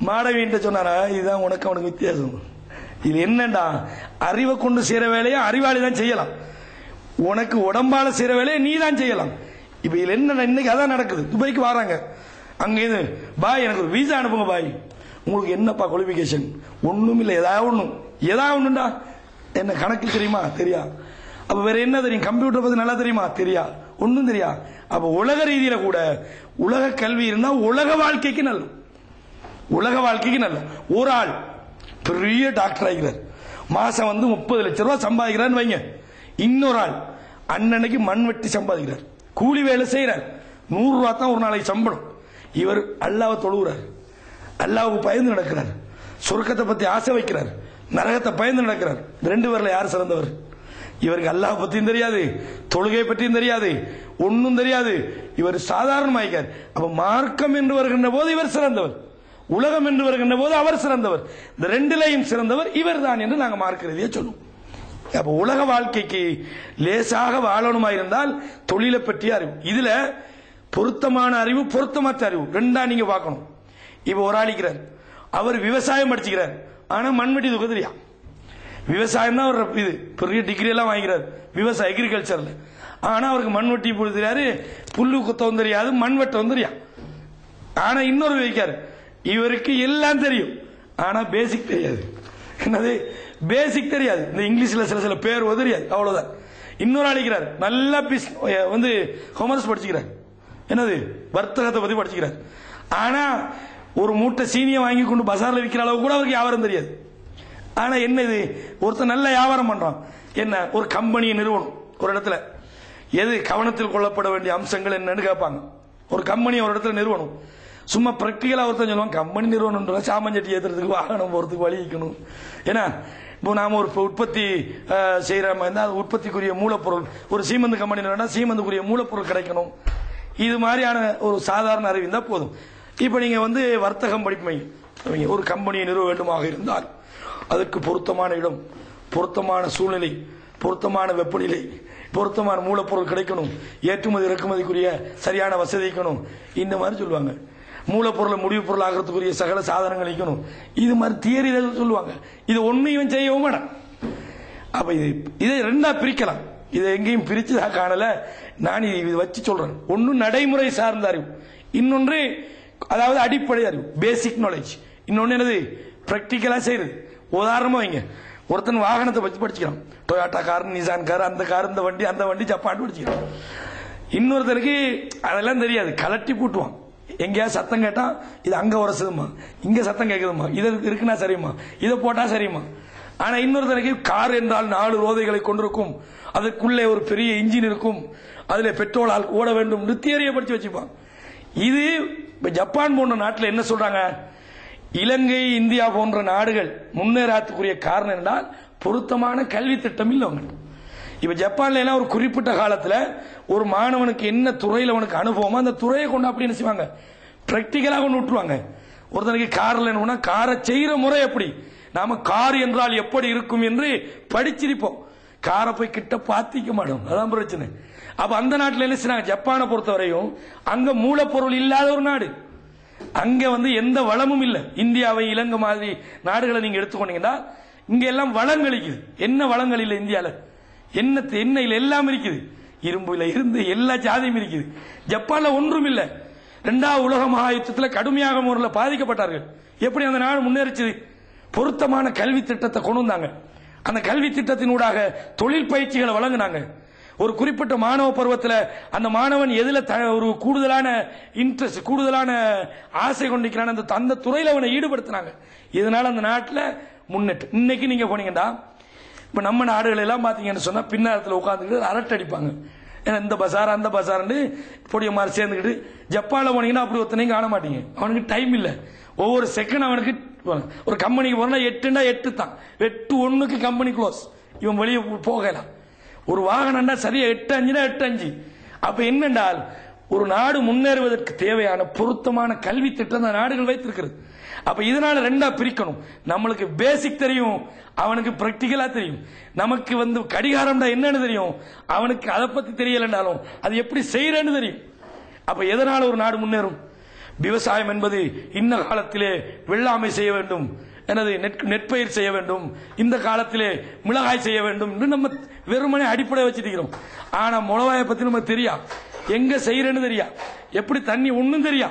மாடவின்ட்ட சொன்னாரா, இதுதான் உனக்கு அவனுக்கு வித்தியாசம். இது என்னண்டா, அறிவை கொண்டு செய்யற வேலையை அறிவாளி தான் செய்யலாம், உனக்கு உடம்பால செய்யற வேலையை நீ தான் செய்யலாம். இப்ப இதுல என்ன, இன்னைக்கு அதான் நடக்குது. துபாய்க்கு வராங்க, அங்க பாய் எனக்கு ஒரு வீசா அனுப்புங்க பாய். உங்களுக்கு என்னப்பா குவாலிபிகேஷன்? ஒண்ணும் இல்ல, ஏதாவது ஒண்ணுண்டா. என்ன கணக்கு தெரியுமா? தெரியா. அப்ப வேற என்ன தெரியும்? கம்ப்யூட்டர் பத்தி நல்லா தெரியுமா? தெரியா. ஒன்னும் தெரியா. அப்ப உலக ரீதியில கூட உலக கல்வி இருந்தா உலக வாழ்க்கைக்கு நல்ல, உலக வாழ்க்கைக்கு நல்ல. ஒரு ஆள் பெரிய டாக்டர் ஆகிறார், மாசம் 30 லட்சம் ரூபாய் சம்பாதிக்கிறான்னு வைங்க. இன்னொரு ஆள் அண்ணனைக்கு மண் வெட்டி சம்பாதிக்கிறார், கூலி வேலை செய்யறார், 100 ரூபாய் தான் ஒரு நாளைக்கு சம்பளம். இவர் அல்லாஹ்வை தொழுகிறார், அல்லாஹ்வுக்கு பயந்து நடக்கிறார், சொர்க்கத்தை பத்தி ஆசை வைக்கிறார், நரகத்தை பயந்து நடக்கிறார். 2 பேர்ல யார் சிறந்தவர்? இவருக்கு அல்லாஹ் பத்தியும் தெரியாது, தொழுகை பற்றியும் தெரியாது, ஒன்னும் தெரியாது. இவர் சாதாரணமாயிக்கார். அப்ப மார்க்கம் என்று வருகின்ற போது இவர் சிறந்தவர், உலகம் என்று வருகின்ற போது அவர் சிறந்தவர். இந்த 2லையும் சிறந்தவர் இவர் தான் என்று நாங்கள் மார்க்க ரீதியா சொல்லுவோம். அப்ப உலக வாழ்க்கைக்கு லேசாக வாழணுமா இருந்தால் தொழிலை பற்றிய அறிவு, இதுல பொருத்தமான அறிவு பொருத்தமற்ற அறிவு ரெண்டா நீங்க பார்க்கணும். இப்ப ஒரு ஆளிக்கிறார், அவர் விவசாயம் படிச்சுக்கிறார், ஆனா மண்வெட்டி தூக்க தெரியா. விவசாயம் தான் அவர் இது பெரிய டிகிரி எல்லாம் வாங்கிக்கிறார் விவசாய அக்ரிகல்ச்சர்ல, ஆனா அவருக்கு மண்வெட்டி போட தெரியாது, புல்லு குத்தவும் தெரியாது, மண்வெட்டவும் தெரியாது. ஆனா இன்னொரு வைக்காரு, இவருக்கு எல்லாம் தெரியும், ஆனா பேசிக் தெரியாது. என்னது பேசிக் தெரியாது, இந்த இங்கிலீஷ்ல சில பேர் தெரியாது, அவ்வளவுதான். இன்னொரு அழிக்கிறார், நல்லா காமர்ஸ் படிச்சுக்கிறார், என்னது வர்த்தகத்தை பத்தி படிச்சுக்கிறார், ஆனா ஒரு மூட்டை சீனியை வாங்கி கொண்டு பசார்ல விற்கிற அளவு கூட அவருக்கு வியாபாரம் தெரியாது. ஆனா என்ன இது, ஒருத்தர் நல்ல வியாபாரம் பண்றான், என்ன ஒரு கம்பெனியை நிறுவனம் ஒரு இடத்துல, எது கவனத்தில் கொள்ளப்பட வேண்டிய அம்சங்கள் என்னன்னு கேட்பாங்க. ஒரு கம்பெனி ஒரு இடத்துல நிறுவனம், சும்மா பிராக்டிகலா ஒருத்தன் சொல்லுவாங்க கம்பெனி நிறுவனம் சாமஞ்சட்டி ஏத்துறதுக்கு வாகனம் போறதுக்கு வழி வைக்கணும். ஏன்னா இப்போ நாம ஒரு உற்பத்தி செய்யற மாதிரி உற்பத்திக்குரிய மூலப்பொருள், ஒரு சீமந்து கம்பெனி சீமந்துக்குரிய மூலப்பொருள் கிடைக்கணும். இது மாதிரியான ஒரு சாதாரண அறிவு இருந்தா போதும். இப்ப நீங்க வர்த்தகம் படிப்பீங்க, ஒரு கம்பெனியை நிறுவ வேண்டுமாக இருந்தால் அதற்கு பொருத்தமான இடம், பொருத்தமான சூழ்நிலை, பொருத்தமான வெப்பநிலை, பொருத்தமான மூலப்பொருள் கிடைக்கணும், ஏற்றுமதி இறக்குமதிக்குரிய சரியான வசதி இருக்கணும், இந்த மாதிரி சொல்லுவாங்க. மூலப்பொருளை முடிவு பொருள் ஆகிறதுக்குரிய சகல சாதனங்கள் இருக்கணும், இது மாதிரி தியரியில சொல்லுவாங்க. இது ஒன்னையும் செய்யவும் வேண்டாம். அப்ப இதை ரெண்டா பிரிக்கலாம், இதை எங்கேயும் பிரிச்சுதா காணல. நான் இதை வச்சு சொல்றேன். ஒன்னு நடைமுறை சார்ந்த அறிவு, இன்னொன்று அதாவது அடிப்படை அறிவு பேசிக் நாலேஜ், இன்னொன்னு என்னது பிராக்டிகலா செய்யறது. உதாரணமா வைங்க, ஒருத்தன் வாகனத்தை வச்சு படிச்சுக்கிறான், டொயோட்டா கார், நிசான் கார், அந்த கார், இந்த வண்டி, அந்த வண்டி, ஜப்பான் படிச்சுக்கிறான். இன்னொருத்தருக்கு அதெல்லாம் தெரியாது, கலட்டி பூட்டுவான். எங்கேயாவது சத்தம் கேட்டா இது அங்க உரசுதுமா, இங்க சத்தம் கேட்குதுமா, இது இருக்குன்னா சரியுமா, இதை போட்டா சரியுமா. ஆனா இன்னொருத்தருக்கு கார் என்றால் 4 ரோதைகளை கொண்டிருக்கும், அதுக்குள்ளே ஒரு பெரிய இன்ஜின் இருக்கும், அதுல பெட்ரோலால் ஓட வேண்டும், தியரியை படிச்சு வச்சுப்பான். இது ஜப்பான் போன்ற நாட்டில் என்ன சொல்றாங்க, இலங்கை, இந்தியா போன்ற நாடுகள் முன்னேறத்துக்குரிய காரணம் என்றால் பொருத்தமான கல்வி திட்டம் இல்லை அவங்க. இப்ப ஜப்பான்ல எல்லாம் ஒரு குறிப்பிட்ட காலத்துல ஒரு மாணவனுக்கு என்ன துறையில் அவனுக்கு அனுபவமோ அந்த துறையை கொண்டு அப்படி என்ன செய்வாங்க, பிராக்டிகலா கொண்டு விட்டுருவாங்க. ஒருத்தனுக்கு கார்ல என்ன காரை செய்யற முறை எப்படி, நாம கார் என்றால் எப்படி இருக்கும் என்று படிச்சிருப்போம், காரை போய் கிட்ட பாத்திக்க மாட்டோம், அதான் பிரச்சனை. அப்ப அந்த நாட்டில் என்ன செய்றாங்க, ஜப்பானை பொறுத்தவரையும் அங்க மூலப்பொருள் இல்லாத ஒரு நாடு, அங்க எந்த வளமும் இல்லை. இந்தியாவை, இலங்கை மாதிரி நாடுகளை நீங்க எடுத்துக்கொண்டீங்கன்னா இங்க எல்லாம் வளங்கள் இருக்குது. என்ன வளங்கள் இல்லை இந்தியால, எண்ணெயில் எல்லாம் இருக்குது, இரும்புல இருந்து எல்லா ஜாதியும் இருக்குது. ஜப்பான்ல ஒன்றும் இல்லை. 2வது உலக மகா யுத்தத்தில் கடுமையாக முறையில் பாதிக்கப்பட்டார்கள். எப்படி அந்த நாடு முன்னேறிச்சு, பொருத்தமான கல்வி திட்டத்தை கொண்டு வந்தாங்க. அந்த கல்வி திட்டத்தினூடாக தொழில் பயிற்சிகளை வழங்கினாங்க. ஒரு குறிப்பிட்ட மாணவ பருவத்தில் அந்த மாணவன் எதுல ஒரு கூடுதலான இன்ட்ரெஸ்ட், கூடுதலான ஆசை கொண்டிருக்கிறான், அந்த துறையில் அவனை ஈடுபடுத்தினாங்க. இதனால அந்த நாட்டில் முன்னேற்றம். இன்னைக்கு நீங்க போனீங்கன்னா இப்ப நம்ம நாடுகள் எல்லாம் பாத்தீங்கன்னு சொன்னா பின்னாரத்தில் உட்காந்துக்கிட்டு அரட்டை அடிப்பாங்க, ஏன்னா இந்த பசார் அந்த பசார்னு பொடிய மாதிரி சேர்ந்துக்கிட்டு. ஜப்பான்ல போனீங்கன்னா அப்படி ஒருத்தனையும் காண மாட்டீங்க, அவனுக்கு டைம் இல்லை. ஒவ்வொரு செகண்ட் அவனுக்கு ஒரு கம்பெனிக்கு போனா 8ண்டா 8 தான், 8:1 கம்பெனி க்ளோஸ், இவன் வெளியே போகலாம். ஒரு வாகனம்டா சரியா 8:5னா 8:5. அப்ப என்னென்றால் ஒரு நாடு முன்னேறுவதற்கு தேவையான பொருத்தமான கல்வி திட்டம் அந்த நாடுகள் வைத்திருக்கிறது. அப்ப இதனால 2ஆ பிரிக்கணும். நம்மளுக்கு பேசிக் தெரியும், அவனுக்கு பிராக்டிகலா தெரியும். நமக்கு கடிகாரம்டா என்னன்னு தெரியும், அவனுக்கு அதை பத்தி தெரியலன்றாலும் அது எப்படி செய்யறன்னு தெரியும். அப்ப எதனால ஒரு நாடு முன்னேறும், விவசாயம் என்பது இன்ன காலத்திலே வெள்ளாமை செய்ய வேண்டும், எனது நெற்பயிர் செய்ய வேண்டும், இந்த காலத்திலே மிளகாய் செய்ய வேண்டும் என்று நம்ம வெறுமனே அடிப்படை வச்சிருக்கிறோம். ஆனா மிளகாயை பத்தி நமக்கு தெரியா, எங்க செய்யறேன்னு தெரியா, எப்படி தண்ணி ஒண்ணும் தெரியா.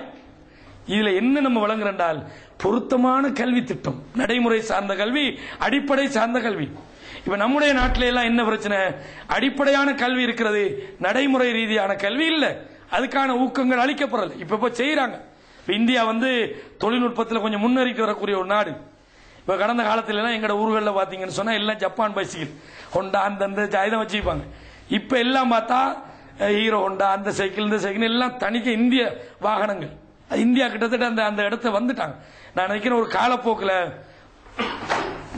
இதுல என்ன நம்ம வழங்குறால் பொருத்தமான கல்வி திட்டம், நடைமுறை சார்ந்த கல்வி, அடிப்படை சார்ந்த கல்வி. இப்ப நம்முடைய நாட்டில எல்லாம் என்ன பிரச்சனை, அடிப்படையான கல்வி இருக்கிறது, நடைமுறை ரீதியான கல்வி இல்ல, அதுக்கான ஊக்கங்கள் அளிக்கப்படல. இப்ப செய்யறாங்க. இந்தியா தொழில்நுட்பத்தில் கொஞ்சம் முன்னேறிட்டு வரக்கூடிய ஒரு நாடு. இப்ப கடந்த காலத்துல எல்லாம் எங்கட ஊர்களில் பாத்தீங்கன்னு சொன்னா எல்லாம் ஜப்பான் பைசிக்கிள், ஹோண்டா அந்த ஆயுதம் வச்சுப்பாங்க. இப்ப எல்லாம் பார்த்தா ஹீரோ ஹோண்டா, அந்த சைக்கிள், இந்த சைக்கிள் எல்லாம் தனிக்க இந்திய வாகனங்கள். இந்தியா கிட்டத்தட்ட அந்த இடத்தை வந்துட்டாங்க. நான் நினைக்கிறேன் ஒரு காலப்போக்கில்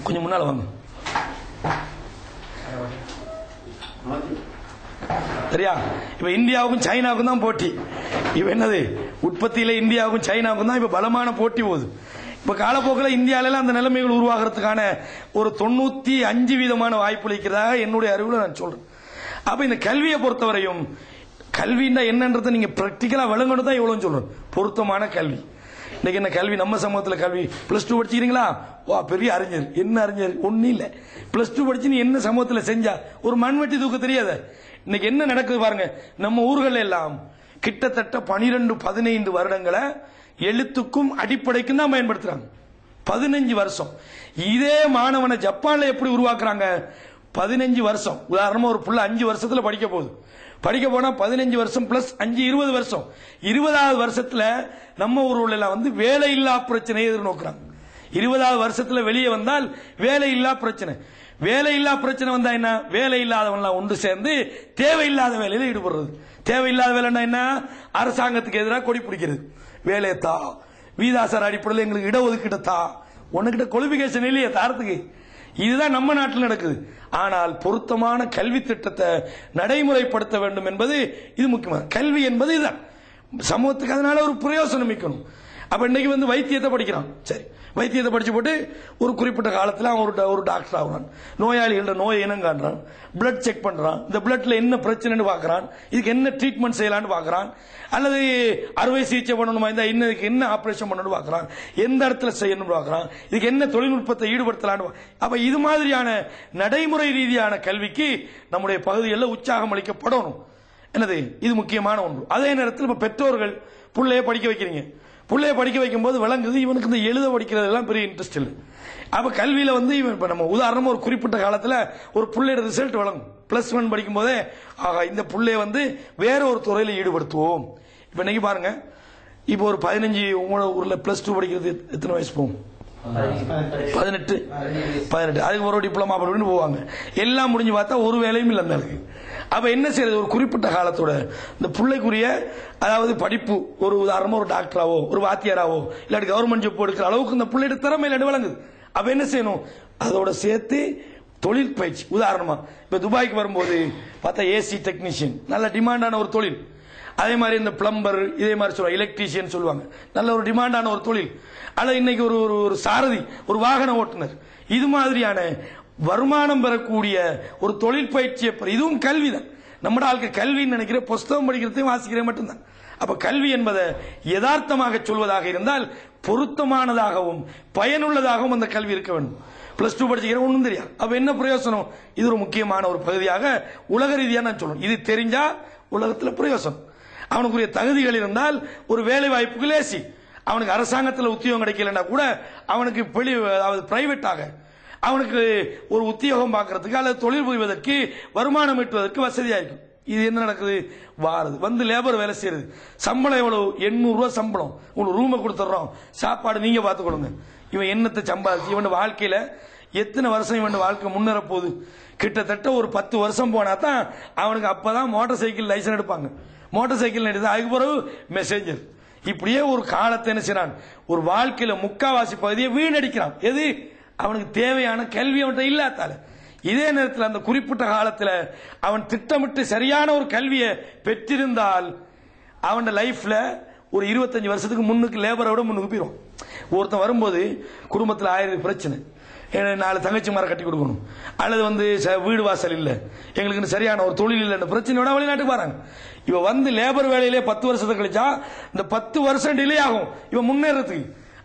கொஞ்சம் முன்னால வாங்க சரியா. இப்ப இந்தியாவுக்கும் சைனாவுக்கும் தான் போட்டி. இப்ப என்னது உற்பத்தியில இந்தியாவுக்கும் சைனாவுக்கும் தான் இப்ப பலமான போட்டி போகுது. இப்ப காலப்போக்கில் இந்தியாவில அந்த நிலைமைகள் உருவாகிறதுக்கான ஒரு 95% வாய்ப்பு இருக்கிறதாக என்னுடைய அறிவுல நான் சொல்றேன். அப்ப இந்த கல்வியை பொறுத்தவரையும் கல்வின்னா என்னன்றதை நீங்க பிராக்டிகலா விளங்கணும் தான் இவ்வளவு சொல்றோம். பொருத்தமான கல்வி. இன்னைக்கு என்ன கல்வி, நம்ம சமூகத்தில் கல்வி +2 படிச்சுக்கிறீங்களா, வா பெரிய அறிஞர். என்ன அறிஞர், ஒன்னும் இல்ல. +2 படிச்சு நீ என்ன சமூகத்தில் செஞ்சா, ஒரு மண்வெட்டி தூக்க தெரியாத. இன்னைக்கு என்ன நடக்குது பாருங்க, நம்ம ஊர்கள் எல்லாம் கிட்டத்தட்ட 12-15 வருடங்களை எழுத்துக்கும் அடிப்படைக்கும் தான் பயன்படுத்துறாங்க. 15 வருஷம். இதே மாணவனை ஜப்பான்ல எப்படி உருவாக்குறாங்க, 15 வருஷம். உதாரணமா ஒரு புள்ள 5 வருஷத்துல படிக்க போகுது, படிக்க போனா 15 வருஷம் பிளஸ் 5 20 வருஷம். 20வது வருஷத்துல நம்ம ஊர்ல எல்லாம் வேலை இல்லா பிரச்சனையை எதிர்நோக்குறாங்க. 20வது வருஷத்துல வெளியே வந்தால் வேலை இல்லா பிரச்சனை. வேலை இல்லா பிரச்சனை வந்தா என்ன, வேலை இல்லாதவன் ஒன்று சேர்ந்து தேவையில்லாத வேலையில ஈடுபடுறது. தேவையில்லாத வேலைன்னா என்ன, அரசாங்கத்துக்கு எதிராக கொடி பிடிக்கிறது. வேலையை தா, வீதாசார அடிப்படையில் எங்களுக்கு இடஒதுக்கீடு தா, உனக்கிட்ட குவாலிபிகேஷன் இல்லையே தாரத்துக்கு. இதுதான் நம்ம நாட்டில் நடக்குது. ஆனால் பொருத்தமான கல்வி திட்டத்தை நடைமுறைப்படுத்த வேண்டும் என்பது இது முக்கியமான கல்வி என்பது இதுதான். சமூகத்துக்கு அதனால ஒரு பிரயோசனம் மிக்கணும். அப்ப இன்னைக்கு வைத்தியத்தை படிக்கிறான், சரி வைத்தியத்தை படிச்சு போட்டு ஒரு குறிப்பிட்ட காலத்தில் அவன் ஒரு டாக்டர் ஆகுறான், நோயாளிகளோட நோயை இனம் காண்றான், பிளட் செக் பண்றான், இந்த பிளட்ல என்ன பிரச்சனைன்னு பாக்குறான், இதுக்கு என்ன ட்ரீட்மெண்ட் செய்யலான்னு பாக்குறான், அல்லது அறுவை சிகிச்சை பண்ணணுமா இருந்தா இன்னதுக்கு என்ன ஆபரேஷன் பண்ணணும் பாக்குறான், எந்த இடத்துல செய்யணும் பாக்குறான், இதுக்கு என்ன தொழில்நுட்பத்தை ஈடுபடுத்தலான்னு. அப்ப இது மாதிரியான நடைமுறை ரீதியான கல்விக்கு நம்முடைய பகுதிகளில் உற்சாகம் அளிக்கப்படணும். என்னது இது முக்கியமான ஒன்று. அதே நேரத்தில் பெற்றோர்கள் பிள்ளைய படிக்க வைக்கிறீங்க. பிள்ளைய படிக்க வைக்கும் போது விளங்குது இவனுக்கு இந்த எழுத படிக்கிறதெல்லாம் பெரிய இன்ட்ரெஸ்ட் இல்லை. அப்ப கல்வியில வந்து இவன் இப்ப நம்ம உதாரணமா ஒரு குறிப்பிட்ட காலத்துல ஒரு பிள்ளையோட ரிசல்ட் வழங்கும். +1 படிக்கும் போதே இந்த பிள்ளைய வந்து வேற ஒரு துறையில ஈடுபடுத்துவோம். இப்ப இன்னைக்கு பாருங்க, இப்போ ஒரு 15 உங்களோட ஊர்ல +2 படிக்கிறது எத்தனை வயசு போகும்? 18. அதுக்கு ஒரு டிப்ளமா அப்படின்னு போவாங்க. எல்லாம் முடிஞ்சு பார்த்தா ஒரு வேலையும் இல்லை அந்த அளவுக்கு. அப்ப என்ன செய்யறது? ஒரு குறிப்பிட்ட காலத்தோட இந்த பிள்ளைக்குரிய அதாவது படிப்பு, ஒரு உதாரணமா ஒரு டாக்டராவோ ஒரு வாத்தியாராவோ இல்லாட்டி கவர்மெண்ட் ஜாப் எடுக்கிற அளவுக்கு இந்த பிள்ளையோட திறமையில வழங்குது. அப்ப என்ன செய்யணும்? அதோட சேர்த்து தொழில் பயிற்சி. உதாரணமா இப்ப துபாய்க்கு வரும்போது பார்த்தா ஏசி டெக்னீஷியன் நல்ல டிமாண்டான ஒரு தொழில். அதே மாதிரி இந்த பிளம்பர், இதே மாதிரி சொல்லுவாங்க எலக்ட்ரீஷியன் சொல்லுவாங்க, நல்ல ஒரு டிமாண்டான ஒரு தொழில். அல்லது இன்னைக்கு ஒரு சாரதி, ஒரு வாகன ஓட்டுநர், இது மாதிரியான வருமானம் பெறக்கூடிய ஒரு தொழில் பயிற்சியை இதுவும் கல்விதான். நம்ம ஆளுக்கு கல்வின்னு நினைக்கிற புஸ்தகம் படிக்கிறதையும் வாசிக்கிறேன் மட்டும்தான். அப்ப கல்வி என்பதை யதார்த்தமாக சொல்வதாக இருந்தால் பொருத்தமானதாகவும் பயனுள்ளதாகவும் அந்த கல்வி இருக்க வேண்டும். +2 படிச்சுக்கிற ஒன்றும் தெரியாது, அப்ப என்ன பிரயோசனம்? இது ஒரு முக்கியமான ஒரு பகுதியாக உலக ரீதியாக நான் சொல்லணும். இது தெரிஞ்சா உலகத்தில் பிரயோசனம். அவனுக்குரிய தகுதிகள் இருந்தால் ஒரு வேலை வாய்ப்புக்கு லேசி. அவனுக்கு அரசாங்கத்தில் உத்தியோகம் கிடைக்கலன்னா கூட அவனுக்கு பிரைவேட்டாக அவனுக்கு ஒரு உத்தியோகம் பார்க்கறதுக்கு அல்லது தொழில் புரிவதற்கு வருமானம் ஈட்டுவதற்கு வசதியா இருக்கும். இது என்ன நடக்குது? வாருது வந்து லேபர் வேலை செய்யறது. சம்பளம் எவ்வளவு? 800 ரூபாய் சம்பளம். உங்களுக்கு ரூமை கொடுத்துறோம், சாப்பாடு நீங்க பார்த்து கொடுங்க. இவன் என்னத்தை சம்பாதிச்சு இவன் வாழ்க்கையில எத்தனை வருஷம் இவன் வாழ்க்கை முன்னேற போகுது? கிட்டத்தட்ட ஒரு 10 வருஷம் போனா தான் அவனுக்கு அப்பதான் மோட்டார் சைக்கிள் லைசன்ஸ் எடுப்பாங்க. மோட்டார் சைக்கிள் எடுத்து அதுக்கு பிறகு மெசேஞ்சர். இப்படியே ஒரு காலத்தை என்ன செய்யறான்? ஒரு வாழ்க்கையில முக்காவாசி பகுதியை வீணடிக்கிறான். எது? அவனுக்கு தேவையான கல்வி அவன்கிட்ட இல்லாதால. இதே நேரத்தில் அந்த குறிப்பிட்ட காலத்தில் அவன் திட்டமிட்டு சரியான ஒரு கல்வியை பெற்றிருந்தால் அவன் லைஃப்ல ஒரு 25 வருஷத்துக்கு முன்னுக்கு லேபரோட முன்னுக்கு போயிடும். ஒருத்தன் வரும்போது குடும்பத்தில் 1000 பிரச்சனை, 4 தங்கச்சி மரம் கட்டி கொடுக்கணும், அல்லது வந்து வீடு வாசல் இல்லை, எங்களுக்கு சரியான ஒரு தொழில் இல்லை, பிரச்சனையோட வெளிநாட்டுக்கு வராங்க. இவ வந்து லேபர் வேலையிலே 10 வருஷத்தை கழிச்சா இந்த 10 வருஷம் டிலே ஆகும் இவன் முன்னேறதுக்கு.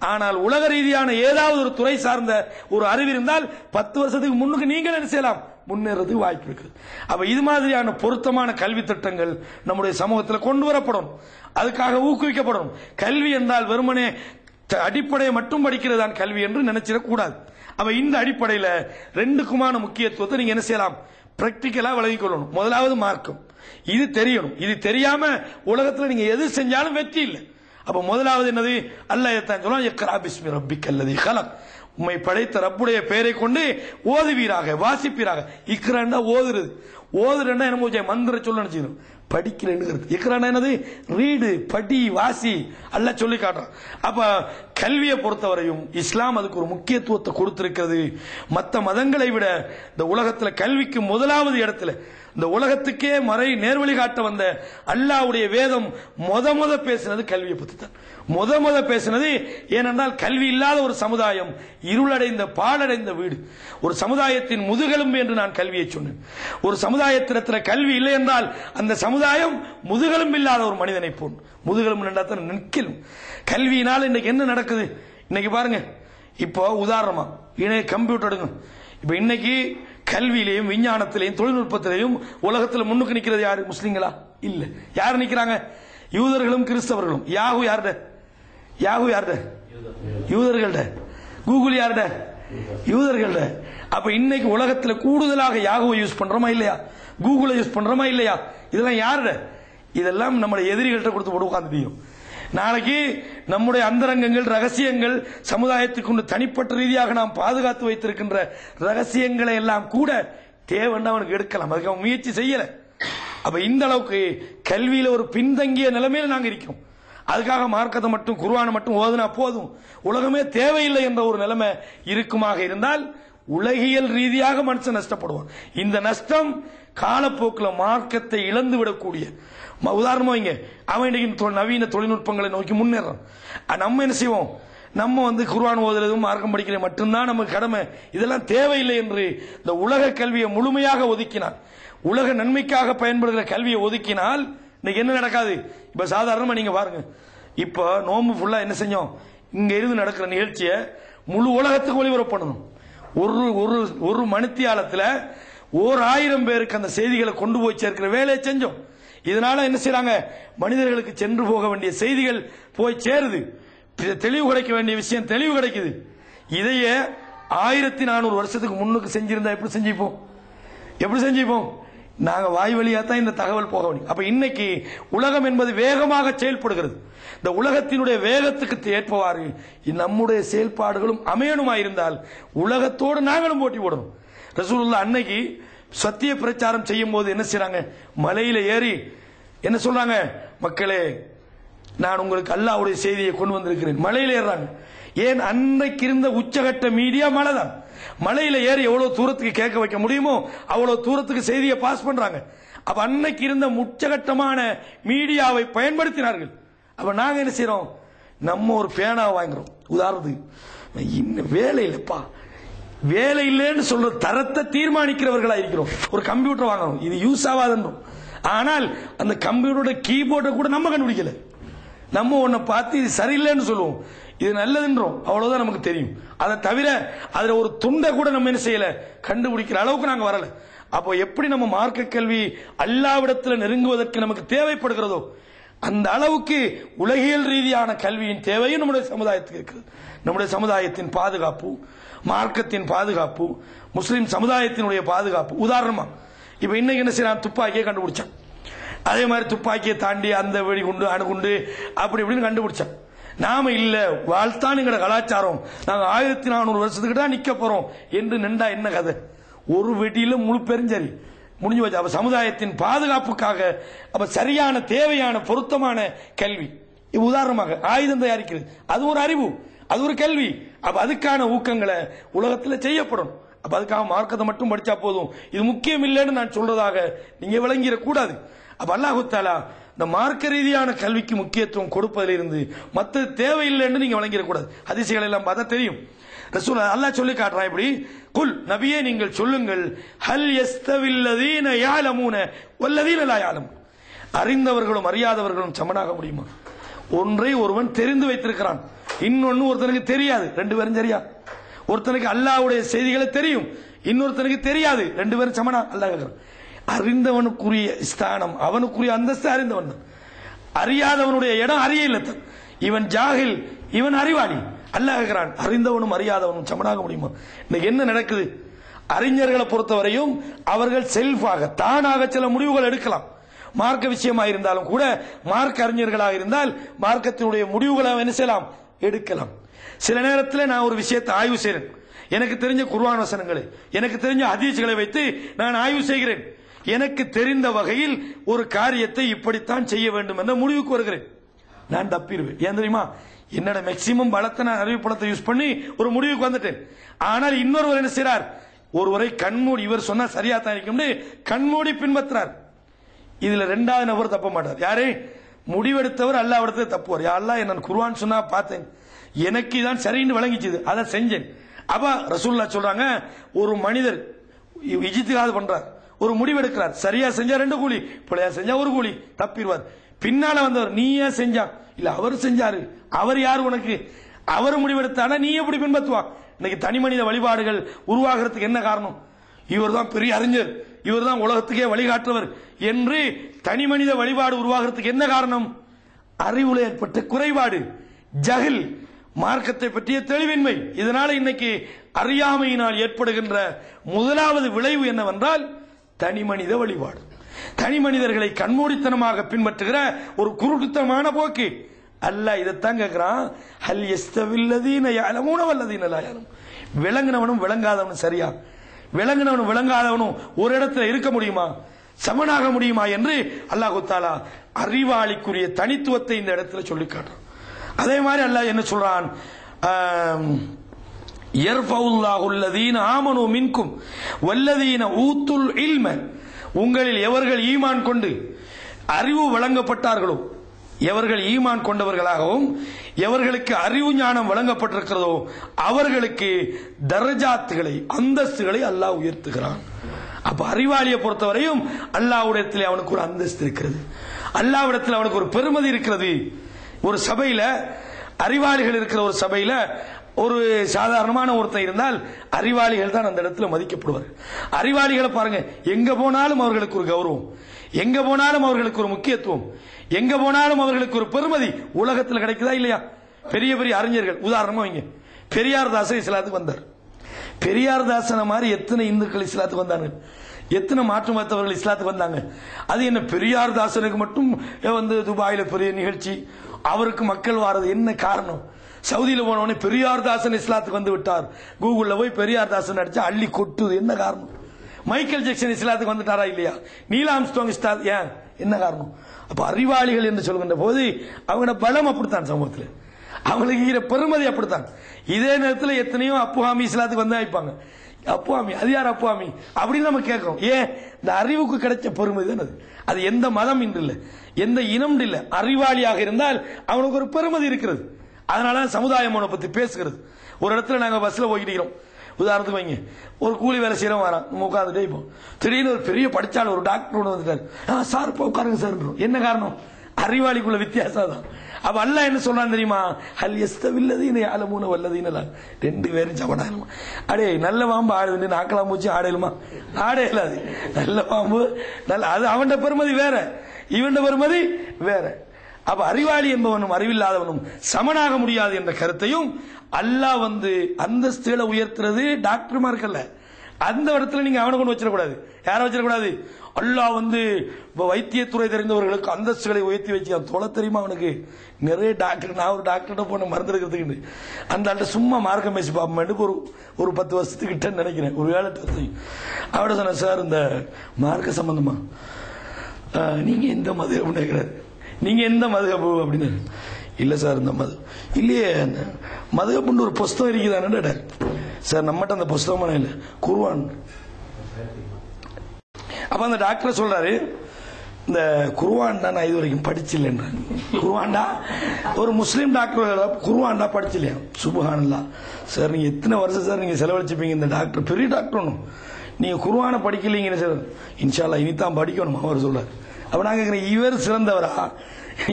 ஆனால் உலக ரீதியான ஏதாவது ஒரு துறை சார்ந்த ஒரு அறிவு இருந்தால் 10 வருஷத்துக்கு முன்னுக்கு நீங்கள் என்ன செய்யலாம்? முன்னேறதுக்கு வாய்ப்பு இருக்குது. அப்ப இது மாதிரியான பொருத்தமான கல்வி திட்டங்கள் நம்முடைய சமூகத்தில் கொண்டு வரப்படும், அதுக்காக ஊக்குவிக்கப்படும். கல்வி என்றால் வெறுமனே அடிப்படையை மட்டும் படிக்கிறதான் கல்வி என்று நினைச்சிடக்கூடாது. அப்ப இந்த அடிப்படையில் ரெண்டுக்குமான முக்கியத்துவத்தை நீங்க என்ன செய்யலாம்? பிராக்டிக்கலா விளங்கிக் கொள்ளணும். முதலாவது மார்க்கம், இது தெரியணும். இது தெரியாம உலகத்தில் நீங்க எது செஞ்சாலும் வெற்றி இல்லை. அப்ப முதலாவது என்னது? அல்லாஹ் சொல்றான், இக்ரா பிஸ்மி ரப்பிக்கல்லதி கலக், உம்மை படைத்த ரப்புடைய பெயரை கொண்டு ஓதுவீராக, வாசிப்பீராக. இக்ரான்னா ஓதுறது. ஓதுறன்னா என்ன? மந்திர சொல்ல நினைச்சிடும், படிக்கிறேன்னு. இக்ரானா என்னது? ரீடு, படி, வாசி, அல்ல சொல்லி காட்டுறான். அப்ப கல்வியை பொறுத்தவரையும் இஸ்லாம் அதுக்கு ஒரு முக்கியத்துவத்தை கொடுத்திருக்கிறது. மற்ற மதங்களை விட இந்த உலகத்தில் கல்விக்கு முதலாவது இடத்துல, இந்த உலகத்துக்கே நேர்வழி காட்ட வந்த அல்லாஹ்வுடைய வேதம் முத பேசினது கல்வியை பத்தி தான். முத பேசினது. ஏனென்றால் கல்வி இல்லாத ஒரு சமுதாயம் இருளடைந்த பாழடைந்த வீடு. ஒரு சமுதாயத்தின் முதுகெலும்பு என்று நான் கல்வியை சொன்னேன். ஒரு சமுதாயத்திடத்தில் கல்வி இல்லை என்றால் அந்த சமுதாயம் முதுகெலும்பு இல்லாத ஒரு மனிதனை போன். முதுகெலும்பு தான் நிற்கலும். கல்வியினால் இன்னைக்கு என்ன நடக்குது? இன்னைக்கு பாருங்க, இப்போ உதாரணமா கம்ப்யூட்டர் எடுங்க. இப்ப இன்னைக்கு கல்வியிலையும் விஞ்ஞானத்திலையும் தொழில்நுட்பத்திலையும் உலகத்தில் முன்னுக்கு நிற்கிறது யாரு? முஸ்லிம்களா? இல்ல. யார் நிற்கிறாங்க? யூதர்களும் கிறிஸ்தவர்களும். யாஹூ யார்ட? யூதர்கள்ட. கூகுள் யார்ட? யூதர்கள்ட. அப்ப இன்னைக்கு உலகத்தில் கூடுதலாக யாஹூ யூஸ் பண்றோமா இல்லையா? கூகுளை யூஸ் பண்றோமா இல்லையா? இதெல்லாம் யார்ட? இதெல்லாம் நம்முடைய எதிரிகள்கிட்ட கொடுத்து போட்டு உட்கார்ந்து. நாளைக்கு நம்முடைய அந்தரங்கங்கள், ரகசியங்கள், சமுதாயத்துக்கு தனிப்பட்ட ரீதியாக நாம் பாதுகாத்து வைத்திருக்கின்ற ரகசியங்களை எல்லாம் கூட தேவைன்னா அவனுக்கு எடுக்கலாம். அதுக்கு அவன் முயற்சி செய்யல. அப்ப இந்த அளவுக்கு கல்வியில ஒரு பின்தங்கிய நிலைமையில நாங்க இருக்கிறோம். அதுக்காக மார்க்கத்தை மட்டும் குர்ஆனை மட்டும் ஓதுனா போதும், உலகமே தேவையில்லை என்ற ஒரு நிலைமை இருக்குமாக இருந்தால் உலகியல் ரீதியாக மனுஷன் நஷ்டப்படுவான். இந்த நஷ்டம் காலப்போக்கில் மார்க்கத்தை இழந்து விடக்கூடிய. உதாரணமா இங்க அவன் நவீன தொழில்நுட்பங்களை நோக்கி முன்னேறான். நம்ம என்ன செய்வோம்? நம்ம வந்து குர்ஆன் ஓதுறதும் மார்க்கம் படிக்கிறது மட்டும்தான் நமக்கு கடமை, இதெல்லாம் தேவையில்லை என்று இந்த உலக கல்வியை முழுமையாக ஒதுக்கினான். உலக நன்மைக்காக பயன்படுகிற கல்வியை ஒதுக்கினால் இன்னைக்கு என்ன நடக்காது? இப்ப சாதாரணமா நீங்க பாருங்க, இப்ப நோம்பு ஃபுல்லா என்ன செஞ்சோம்? இங்க இருந்து நடக்கிற நிகழ்ச்சியை முழு உலகத்துக்கு ஒளிபரப்பு பண்ணணும். ஒரு மணித்தியாலத்துல 1000 பேருக்கு அந்த செய்திகளை கொண்டு போய் சேர்க்கிற வேலையை செஞ்சோம். இதனால என்ன செய்யறாங்க, மனிதர்களுக்கு சென்று போக வேண்டிய செய்திகள் போய் சேருது, தெளிவு கிடைக்க வேண்டிய விஷயம் தெளிவு கிடைக்குது. இதையே 1400 வருஷத்துக்கு முன்னுக்கு செஞ்சிருந்தா எப்படி செஞ்சிப்போம்? நாங்க வாய் வழியா தான் இந்த தகவல் போக வேண்டிய. அப்ப இன்னைக்கு உலகம் என்பது வேகமாக செயல்படுகிறது. இந்த உலகத்தினுடைய வேகத்துக்கு ஏற்பவாறு நம்முடைய செயல்பாடுகளும் அமையணுமாயிருந்தால் உலகத்தோடு நாங்களும் போட்டி போடணும். ரசூலுல்லாஹ் அன்னைக்கு சத்திய பிரச்சாரம் செய்யும் போது என்ன செய்றாங்க, மலையில ஏறி என்ன சொல்றாங்க, மக்களே நான் உங்களுக்கு அல்லாஹ்வுடைய செய்தியை கொண்டு வந்திருக்கிறேன். மலையில ஏறாங்க. ஏன், அன்னைக்கு இருந்த உச்சகட்ட மீடியா மலை தான். மலையில ஏறி எவ்வளவு தூரத்துக்கு கேட்க வைக்க முடியுமோ அவ்வளவு தூரத்துக்கு செய்தியை பாஸ் பண்றாங்க. அப்ப அன்னைக்கு இருந்த உச்சகட்டமான மீடியாவை பயன்படுத்தினார்கள். அப்ப நாங்க என்ன செய்யறோம், நம்ம ஒரு பேனா வாங்குறோம். உதாரணத்துக்கு வேலை இல்லப்பா, வேலை இல்லைன்னு சொல்ற தரத்தை தீர்மானிக்கிறவர்களா இருக்கிறோம். ஒரு கம்ப்யூட்டர் வாங்கணும், இது யூஸ் ஆகாதுன்றோம். ஆனால் அந்த கம்ப்யூட்டரோட கீபோர்டை கூட நம்ம கண்டுபிடிக்கல. நம்ம ஒன்ன பார்த்து இது சரியில்லைன்னு சொல்லுவோம், இது நல்லதுன்றோம், அவ்வளவுதான் நமக்கு தெரியும். அதை தவிர அதுல ஒரு துண்டை கூட நம்ம என்ன செய்யல, கண்டுபிடிக்கிற அளவுக்கு நாங்க வரல. அப்போ எப்படி நம்ம மார்க்க கல்வி அல்லாஹ்விடத்தில் நெருங்குவதற்கு நமக்கு தேவைப்படுகிறதோ அந்த அளவுக்கு உலகியல் ரீதியான கல்வியின் தேவையும் நம்முடைய சமுதாயத்துக்கு இருக்கிறது. நம்முடைய சமுதாயத்தின் பாதுகாப்பு, மார்க்கத்தின் பாதுகாப்பு, முஸ்லிம் சமுதாயத்தினுடைய பாதுகாப்பு. உதாரணமா இப்ப இன்னைக்கு என்ன செய்யறான், துப்பாக்கியை கண்டுபிடிச்சான். அதே மாதிரி துப்பாக்கியை தாண்டி அந்த வெடிகுண்டு அணுகுண்டு அப்படி இப்படின்னு கண்டுபிடிச்சான். நாம இல்ல, வாழ்த்தான் எங்கட கலாச்சாரம், நாங்க 1400 வருஷத்துக்கு தான் நிக்க போறோம் என்று நின்றா என்ன கதை, ஒரு வெடியில முழு பெருஞ்சரி முடிஞ்சு வச்சு. அப்ப சமுதாயத்தின் பாதுகாப்புக்காக அப்ப சரியான தேவையான பொருத்தமான கல்வி. உதாரணமாக ஆயுதம் தயாரிக்கிறது, அது ஒரு அறிவு, அது ஒரு கல்வி. அப்ப அதுக்கான ஊக்கங்களை உலகத்தில் செய்யப்படும். அப்ப அதுக்காக மார்க்கத்தை மட்டும் படிச்சா போதும், இது முக்கியம் இல்லைன்னு நான் சொல்றதாக நீங்க விளங்கிட கூடாது. அப்ப அல்லாஹ் தஆலா இந்த மார்க்க ரீதியான கல்விக்கு முக்கியத்துவம் கொடுப்பதிலிருந்து மற்ற தேவையில்லைன்னு நீங்க விளங்கிடக்கூடாது. ஹதீசுகள் எல்லாம் பார்த்தா தெரியும். ரசூல் அல்லாஹ் சொல்லி காட்டுறான் இப்படி, குல் நபியே நீங்கள் சொல்லுங்கள், ஹல் யஸ்தவில்லதீன யஅலமூன வல்லதீன லா யஅலமூன், அறிந்தவர்களும் அறியாதவர்களும் சமனாக முடியுமா? ஒன்றை ஒருவன் தெரிந்து வைத்திருக்கிறான், இன்னொன்னு ஒருத்தனுக்கு தெரியாது, ரெண்டு பேரும் சரியா? ஒருத்தனுக்கு அல்லாஹ்வுடைய செய்திகளை தெரியும், இன்னொருத்தனுக்கு தெரியாது, ரெண்டு பேரும் சமனா? அல்லாஹ் கேட்கிறான். அறிந்தவனுக்குரிய ஸ்தானம், அவனுக்குரிய அந்தஸ்து அறிந்தவன் தான். அறியாதவனுடைய இடம் அறிய இல்லத்தான். இவன் ஜாகில், இவன் அறிவாளி. அல்லாஹ் கேட்கிறான், அறிந்தவனும் அறியாதவனும் சமனாக முடியுமா? இன்னைக்கு என்ன நடக்குது, அறிஞர்களை பொறுத்தவரையும் அவர்கள் செல்ஃபாக தானாக சில முடிவுகள் எடுக்கலாம். மார்க்க விஷயமா இருந்தாலும் கூட மார்க்க அறிஞர்களாக இருந்தால் மார்க்கத்தினுடைய முடிவுகளை என்ன செய்யலாம், எடுக்கலாம். சில நேரத்தில் நான் ஒரு விஷயத்தை ஆய்வு செய்கிறேன், எனக்கு தெரிஞ்ச குர்ஆன் வசனங்களை, எனக்கு தெரிஞ்ச ஹதீஸ்களை வைத்து நான் ஆய்வு செய்கிறேன். எனக்கு தெரிந்த வகையில் ஒரு காரியத்தை இப்படித்தான் செய்ய வேண்டும் என்ற முடிவுக்கு வருகிறேன். நான் தப்பிடுவேன். ஏன் தெரியுமா, என்னோட மேக்சிமம் பலத்தை நான் அறிவுப்படத்தை யூஸ் பண்ணி ஒரு முடிவுக்கு வந்துட்டேன். ஆனால் இன்னொருவர் என்ன செய்றார், ஒருவரை கண்மூடி இவர் சொன்னா சரியா தான் இருக்கும் கண்மூடி பின்பற்றார். இதுல ரெண்டாவது நபர் தப்ப மாட்டார். யாரு, முடிவெடுத்தவர் அல்லாஹ்விடத்தில் தப்புவார். யா அல்லாஹ், நான் குர்ஆன் சொன்னா பார்த்தேன், எனக்கு இதான் சரின்னு விளங்கிச்சது, அதை செஞ்சேன். அப்ப ரசூலுல்லாஹ் சொல்றாங்க, ஒரு மனிதர் இஜ்திஹாத் பண்றார், ஒரு முடிவெடுக்கிறார், சரியா செஞ்சா 2 கூலி, பிழையா செஞ்சா 1 கூலி, தப்பிடுவார். பின்னால வந்தவர், நீ ஏன் செஞ்சா, இல்ல அவர் செஞ்சாரு, அவர் யார் உனக்கு, அவர் முடிவெடுத்தானா நீ எப்படி பின்பற்றுவா? இன்னைக்கு தனி மனித வழிபாடுகள் உருவாகிறதுக்கு என்ன காரணம், இவர் தான் பெரிய அறிஞர், இவர் தான் உலகத்துக்கே வழிகாட்டுவர் என்று தனி மனித வழிபாடு உருவாகிறதுக்கு என்ன காரணம்? அறிவுல ஏற்பட்ட குறைபாடு, ஜஹில், மார்க்கத்தை பற்றிய தெளிவின்மை. இதனால இன்னைக்கு அறியாமையினால் ஏற்படுகின்ற முதலாவது விளைவு என்னவென்றால் தனி மனித வழிபாடு, தனி மனிதர்களை கண்மூடித்தனமாக பின்பற்றுகிற ஒரு குருட்டுத்தனமான போக்கு. அல்லாஹ் இதைத்தான் கேட்கிறான், ஹல் யஸ்தவில்லதீன யஅலமூன வல்லதீன லா யஅலமூன். விளங்கினவனும் விளங்காதவனும் சரியா, விளங்கினவனும் விளங்காதவனும் ஒரு இடத்துல இருக்க முடியுமா, சமனாக முடியுமா என்று அல்லாஹ் தஆலா அறிவாளிக்குரிய தனித்துவத்தை இந்த இடத்துல சொல்லி காட்டுறான். அதே மாதிரி அல்லாஹ் என்ன சொல்றான், யர்ஃபவுல்லாஹு அல்லதீன ஆமனூ மின்கும் வல்லதீன ஊத்துல் இல்ம, உங்களில் எவர்கள் ஈமான் கொண்டு அறிவு வழங்கப்பட்டார்களோ, எவர்கள் ஈமான் கொண்டவர்களாகவும் எவர்களுக்கு அறிவு ஞானம் வழங்கப்பட்டிருக்கிறதோ அவர்களுக்கு தரஜாத்துகளை, அந்தஸ்துகளை அல்லாஹ் உயர்த்துகிறான். அப்ப அறிவாளியை பொறுத்தவரையும் அல்லாஹ்விடத்தில் அவனுக்கு ஒரு அந்தஸ்து இருக்கிறது, அல்லாஹ்விடத்தில் அவனுக்கு ஒரு பெருமதி இருக்கிறது. ஒரு சபையில அறிவாளிகள் இருக்கிற ஒரு சபையில ஒரு சாதாரணமான ஒருத்தர் இருந்தால் அறிவாளிகள் தான் அந்த இடத்துல மதிக்கப்படுவார். அறிவாளிகளை பாருங்க, எங்க போனாலும் அவர்களுக்கு ஒரு கௌரவம், எங்க போனாலும் அவர்களுக்கு ஒரு முக்கியத்துவம், எங்க போனாலும் அவர்களுக்கு ஒரு பெருமதி உலகத்தில் கிடைக்குதா இல்லையா? பெரிய பெரிய அறிஞர்கள் உதாரணமா வைங்க, பெரியார் தாசன் இஸ்லாத்துக்கு வந்தார். பெரியார் தாசன மாதிரி எத்தனை இந்துக்கள் இஸ்லாத்துக்கு வந்தாங்க, எத்தனை மாற்று மதத்தவர்கள் இஸ்லாத்துக்கு வந்தாங்க. அது என்ன பெரியார் தாசனுக்கு மட்டும் துபாயில பெரிய நிகழ்ச்சி, அவருக்கு மக்கள் வாரது என்ன காரணம்? சவுதியில் போனவனே பெரியார் தாசன் இஸ்லாத்துக்கு வந்து விட்டார், கூகுள்ல போய் பெரியார் தாசன் அடிச்சா அள்ளி கொட்டுது, என்ன காரணம்? மைக்கேல் ஜாக்சன் இஸ்லாத்துக்கு வந்துட்டாரா இல்லையா? நீல் ஆம்ஸ்ட்ராங் ஏன், என்ன காரணம்? அப்ப அறிவாளிகள் என்று சொல்கின்ற போது அவங்க பலம் அப்படித்தான், சமூகத்தில் அவங்களுக்கு பெருமதி அப்படித்தான். இதே நேரத்தில் எத்தனையோ அப்புஹாமி இஸ்லாத்துக்கு வந்து வைப்பாங்க, அப்புஹாமி அது யார் அப்புஹாமி அப்படின்னு நம்ம கேட்கிறோம். ஏன்? இந்த அறிவுக்கு கிடைச்ச பெருமதி தான் அது. அது எந்த மதம் இன்று இல்லை, எந்த இனம் இல்லை, அறிவாளியாக இருந்தால் அவனுக்கு ஒரு பெருமதி இருக்கிறது. அதனால சமுதாயம் அவனை பத்தி பேசுகிறது. ஒரு இடத்துல நாங்க பஸ்ல போய்கிறோம், உதாரணத்துக்கு வைங்க, ஒரு கூலி வேலை செய்யறோம் வரான், உட்காந்துட்டே இப்போ திடீர்னு ஒரு பெரிய படிச்சாலும் ஒரு டாக்டர் ஒன்று வந்துட்டாரு, சார் இப்போ உட்காருங்க சார். என்ன காரணம்? அறிவாளிக்குள்ள வித்தியாசம் தான். அப்ப அல்லாஹ் என்ன சொல்றான் தெரியுமா? ஹல் யஸ்தவில்லதீன யஅலமூன வல்லதீன லா, ரெண்டு பேரும் சமனாயிரமா. அடே நல்ல பாம்பு ஆடுது, நாக்கலாம் மூச்சு ஆடையிலுமா? ஆடையிலாது. நல்ல பாம்பு நல்ல, அது அவன் பெருமதி வேற, இவன் பெருமதி வேற. அப்ப அறிவாளி என்பவனும் அறிவில்லாதவனும் சமனாக முடியாது என்ற கருத்தையும் அல்லாஹ் அந்தஸ்துகளை உயர்த்துறது டாக்டர்மார்க்கல்ல. அந்த இடத்துல நீங்க அவனை கொண்டு வச்சிடக்கூடாது. யாரை வச்சிடக்கூடாது? அல்லாஹ் வைத்தியத்துறை தெரிந்தவர்களுக்கு அந்தஸ்துகளை உயர்த்தி வச்சு தொலை தெரியுமா அவனுக்கு? நிறைய டாக்டர், நான் ஒரு டாக்டர்கிட்ட போன மருந்து எடுக்கிறதுக்கு அந்த ஆள்கிட்ட சும்மா மார்க்கம் பேசி பார்ப்போம் ஒரு 10 வருஷத்துக்கிட்ட நினைக்கிறேன், ஒரு 7-8 வருஷம். அவட சொன்ன, சார் இந்த மார்க்க சம்பந்தமா நீங்க எந்த மதம் நினைக்கிறாரு, நீங்க எந்த மதுகபு அப்படின்னு. இல்ல சார் இந்த மது இல்லையே, மதுகப்புன்னு ஒரு புஸ்தகம் இருக்குதானே சார், நம்மகிட்ட அந்த புஸ்தகமான இல்ல, குர்ஆன். அப்ப அந்த டாக்டர் சொல்றாரு, இந்த குர்ஆன்டா நான் இது வரைக்கும் படிச்சில்லைன்ற. குர்ஆன்டா ஒரு முஸ்லீம் டாக்டர் குர்ஆன்டா படிச்சில்லையா? சுப்ஹானல்லாஹ். சார் நீங்க எத்தனை வருஷம் சார் நீங்க செலவழிச்சுப்பீங்க? இந்த டாக்டர் பெரிய டாக்டர் ஒன்றும், நீங்க குர்ஆனை படிக்கலீங்கன்னு சார். இன்ஷா அல்லாஹ் இனித்தான் படிக்கணும் அவர் சொல்றாரு. அப்ப நான் கேட்கிறேன், இவர் சிறந்தவரா?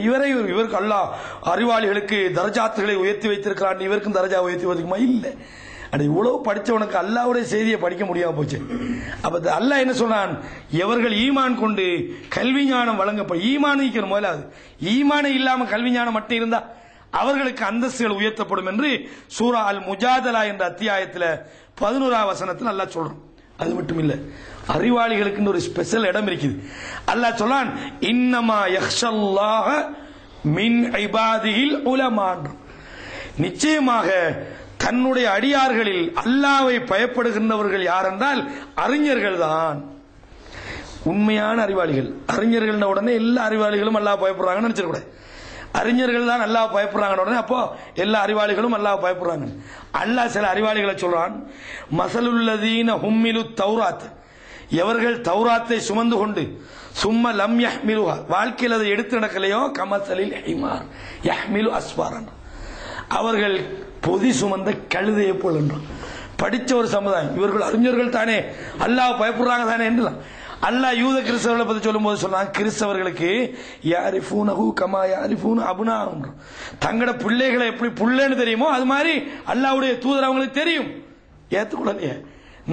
இவருக்கு அல்லாஹ் அறிவாளிகளுக்கு தரஜாத்துகளை உயர்த்தி வைத்திருக்கிறான், இவருக்கும் தரஜா உயர்த்தி வைக்குமா? இல்ல. அது இவ்வளவு படிச்சவனுக்கு அல்லாஹ்வுடைய செய்தியை படிக்க முடியாம போச்சு. அப்ப அல்லாஹ் என்ன சொன்னான்? எவர்கள் ஈமான் கொண்டு கல்வி ஞானம் வழங்கப்படும், ஈமான் முதலாவது, ஈமானை இல்லாம கல்வி ஞானம் மட்டும் இருந்தா அவர்களுக்கு அந்தஸ்துகள் உயர்த்தப்படும் என்று சூரா அல் முஜாதலா என்ற அத்தியாயத்தில் 11ஆம் வசனத்தில் அல்லாஹ் சொல்றான். அது மட்டும் இல்ல, அறிவாளிகளுக்கு ஒரு ஸ்பெஷல் இடம் இருக்குது. அல்லாஹ் சொல்றான், இன்னமா யக்ஷல்லாஹ மின் இபாதிஹில் உலமா, நிச்சயமாக தன்னுடைய அடியார்களில் அல்லாஹ்வை பயப்படுகின்றவர்கள் யார் என்றால் அறிஞர்கள் தான். உண்மையான அறிவாளிகள். அறிஞர்கள் உடனே எல்லா அறிவாளிகளும் அல்லாஹ் பயப்படுறாங்கன்னு நினைச்சிடக்கூடாது. அறிஞர்கள் தான் அல்லாஹ் பயப்படுறாங்க உடனே அப்போ எல்லா அறிவாளிகளும் அல்லாஹ் பயப்படுறாங்க. அல்லாஹ் சில அறிவாளிகளை சொல்றான், மசலுல்லதீன ஹும்மிலு தௌராத், எவர்கள் தௌராத்தை சுமந்து கொண்டு சும்ம லம் யஹ்மிலுஹா, வாழ்க்கையில் அதை எடுத்து நடக்கலையோ, கமசலில் ஹிமார் யஹ்மிலு அஸ்பாரன், அவர்கள் பொதி சுமந்த கழுதையை போல் என்றான். படிச்ச ஒரு சமுதாயம், இவர்கள் அறிஞர்கள் தானே, அல்லாஹ் பயப்படுறாங்க தானே என்றுதான். அல்லாஹ் யூத கிறிஸ்தவர்களை பத்தி சொல்லும் போது சொன்னான், கிறிஸ்தவர்களுக்கு யாரிஃபூனஹு கமா யாரிஃபூன அப்னாஹும், தங்களோட பிள்ளைகளை எப்படி புள்ளன்னு தெரியுமோ அது மாதிரி அல்லாஹ்வுடைய தூதர் அவங்களுக்கு தெரியும். ஏத்துக்கொள்ளலையே,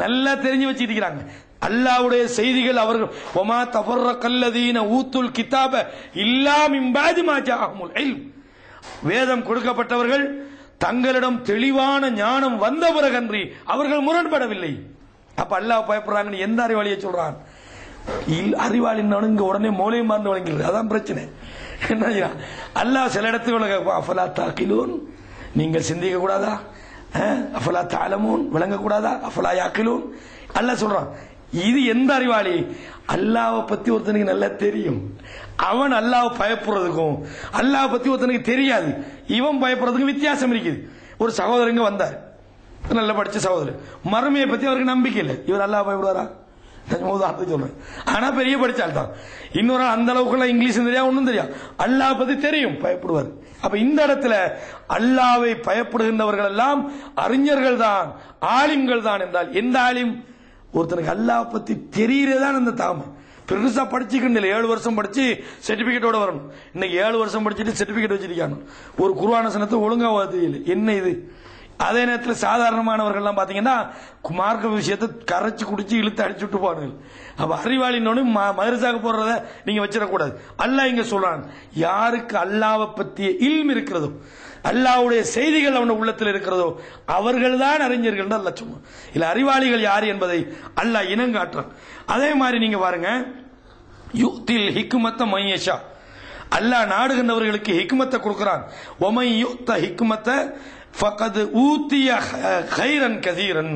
நல்லா தெரிஞ்சு வச்சிட்டு இருக்காங்க. அல்லாஹ்வுடைய செய்திகள் அவர்கள் வமா தஃபர்ரகல்லதீன ஊத்துல் கிதாப இல்லா மின் பாதி மா ஜாஅஹுல் இல்ம், வேதம் கொடுக்கப்பட்டவர்கள் தங்களிடம் தெளிவான ஞானம் வந்த பிறகன்றி அவர்கள் முரண்படவில்லை. அப்ப அல்லாஹ் பயப்படுறாங்கன்னு எந்த அறிவாளியை சொல்றான்? அறிவாளின்னு இங்க உடனே மூலையும் மறந்து வழங்கிடுது, அதான் பிரச்சனை. என்ன அல்லாஹ் சில இடத்துல அஃபலா தாக்கிலூன், நீங்கள் சிந்திக்க கூடாதா? அஃபலா தாலமூன், விளங்க கூடாதா? அஃபலா யாக்கிலூன், அல்லாஹ் சொல்றான். இது எந்த அறிவாளி? அல்லாஹ்வை பத்தி ஒருத்தனுக்கு நல்லா தெரியும், அவன் அல்லாஹ் பயப்படுறதுக்கும் அல்லாஹ் பத்தி ஒருத்தனுக்கு தெரியாது, இவன் பயப்படுறதுக்கும் வித்தியாசம் இருக்குது. ஒரு சகோதரங்க வந்தார், நல்லா படிச்ச சகோதரர், மறுமையை பத்தி அவருக்கு நம்பிக்கை இல்லை. இவர் அல்லாஹ் பயப்படுவாரா? உதாரணத்துக்கு சொல்றேன். ஆனா பெரிய படிச்சால் தான். இன்னொரு அந்த அளவுக்குள்ள இங்கிலீஷ் தெரியா, ஒன்னும் தெரியா, அல்லாஹ் பத்தி தெரியும், பயப்படுவார். அப்ப இந்த இடத்துல அல்லாஹ்வை பயப்படுகின்றவர்கள் எல்லாம் அறிஞர்கள் தான், ஆலிம்கள் தான் என்றால் எந்த ஆலிம்? ஒருத்தனுக்கு அல்லாஹ் பத்தி தெரியறதான் அந்த தாமை. பெருசா படிச்சுக்கிட்டு 7 வருஷம் படிச்சு சர்டிபிகேட்டோட வரணும். இன்னைக்கு 7 வருஷம் படிச்சுட்டு சர்டிபிகேட் வச்சிருக்காங்க. ஒரு குர்ஆன் வசனத்தை ஒழுங்கா தெரியல, என்ன இது? அதே நேரத்தில் சாதாரணமானவர்கள்லாம் பாத்தீங்கன்னா மார்க்க விஷயத்தை கரைச்சு குடிச்சு இழுத்து அடிச்சுட்டு போவார்கள். அப்ப அறிவாளின்னு மதரசாக்கு போடுறத நீங்க வச்சிடக்கூடாது. அல்லாஹ் இங்க சொல்றான், யாருக்கு அல்லாஹ்வை பற்றிய இல்ம் இருக்கிறதோ, அல்லாஹ்வுடைய செய்திகள் அவன் உள்ளத்தில் இருக்கிறதோ அவர்கள் தான் அறிஞர்கள் அல்லாஹ் சொல்றான். இல்ல அறிவாளிகள் யார் என்பதை அல்லாஹ் இனங்காட்டுறான். அதே மாதிரி நீங்க பாருங்க, யுத்தில் ஹிக்மத்த மையஷா, அல்லாஹ் நாடுகின்றவர்களுக்கு ஹிக்மத்தை கொடுக்கிறான். ஒமை யுத்த ஹிக்மத்த ஃபகத் ஊத்திய கைரன் கதீரன்,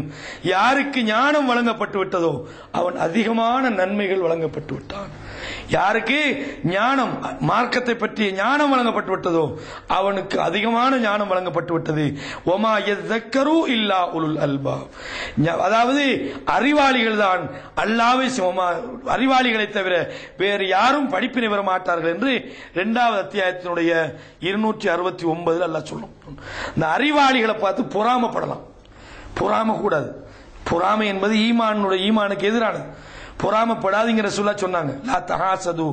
யாருக்கு ஞானம் வழங்கப்பட்டு விட்டதோ அவன் அதிகமான நன்மைகள் வழங்கப்பட்டு விட்டான். யாருக்கு ஞானம், மார்க்கத்தை பற்றிய ஞானம் வழங்கப்பட்டு விட்டதோ அவனுக்கு அதிகமான ஞானம் வழங்கப்பட்டு விட்டது. ஒமா யذكروا இல்லா உலுல் அல்பாப், அதாவது அறிவாளிகள் தான் அல்லாஹ்வை, அறிவாளிகளை தவிர வேறு யாரும் படிப்பினை பெற மாட்டார்கள் என்று 2வது அத்தியாயத்தினுடைய 269 அல்லாஹ் சொல்லும். இந்த அறிவாளிகளை பார்த்து பொறாமப்படலாம், பொறாம கூடாது. பொறாமை என்பது ஈமானுக்கு எதிரானது. பொறாமப்படாதீங்க ரசூலுல்லாஹ் சொன்னாங்க. லா தஹாசது,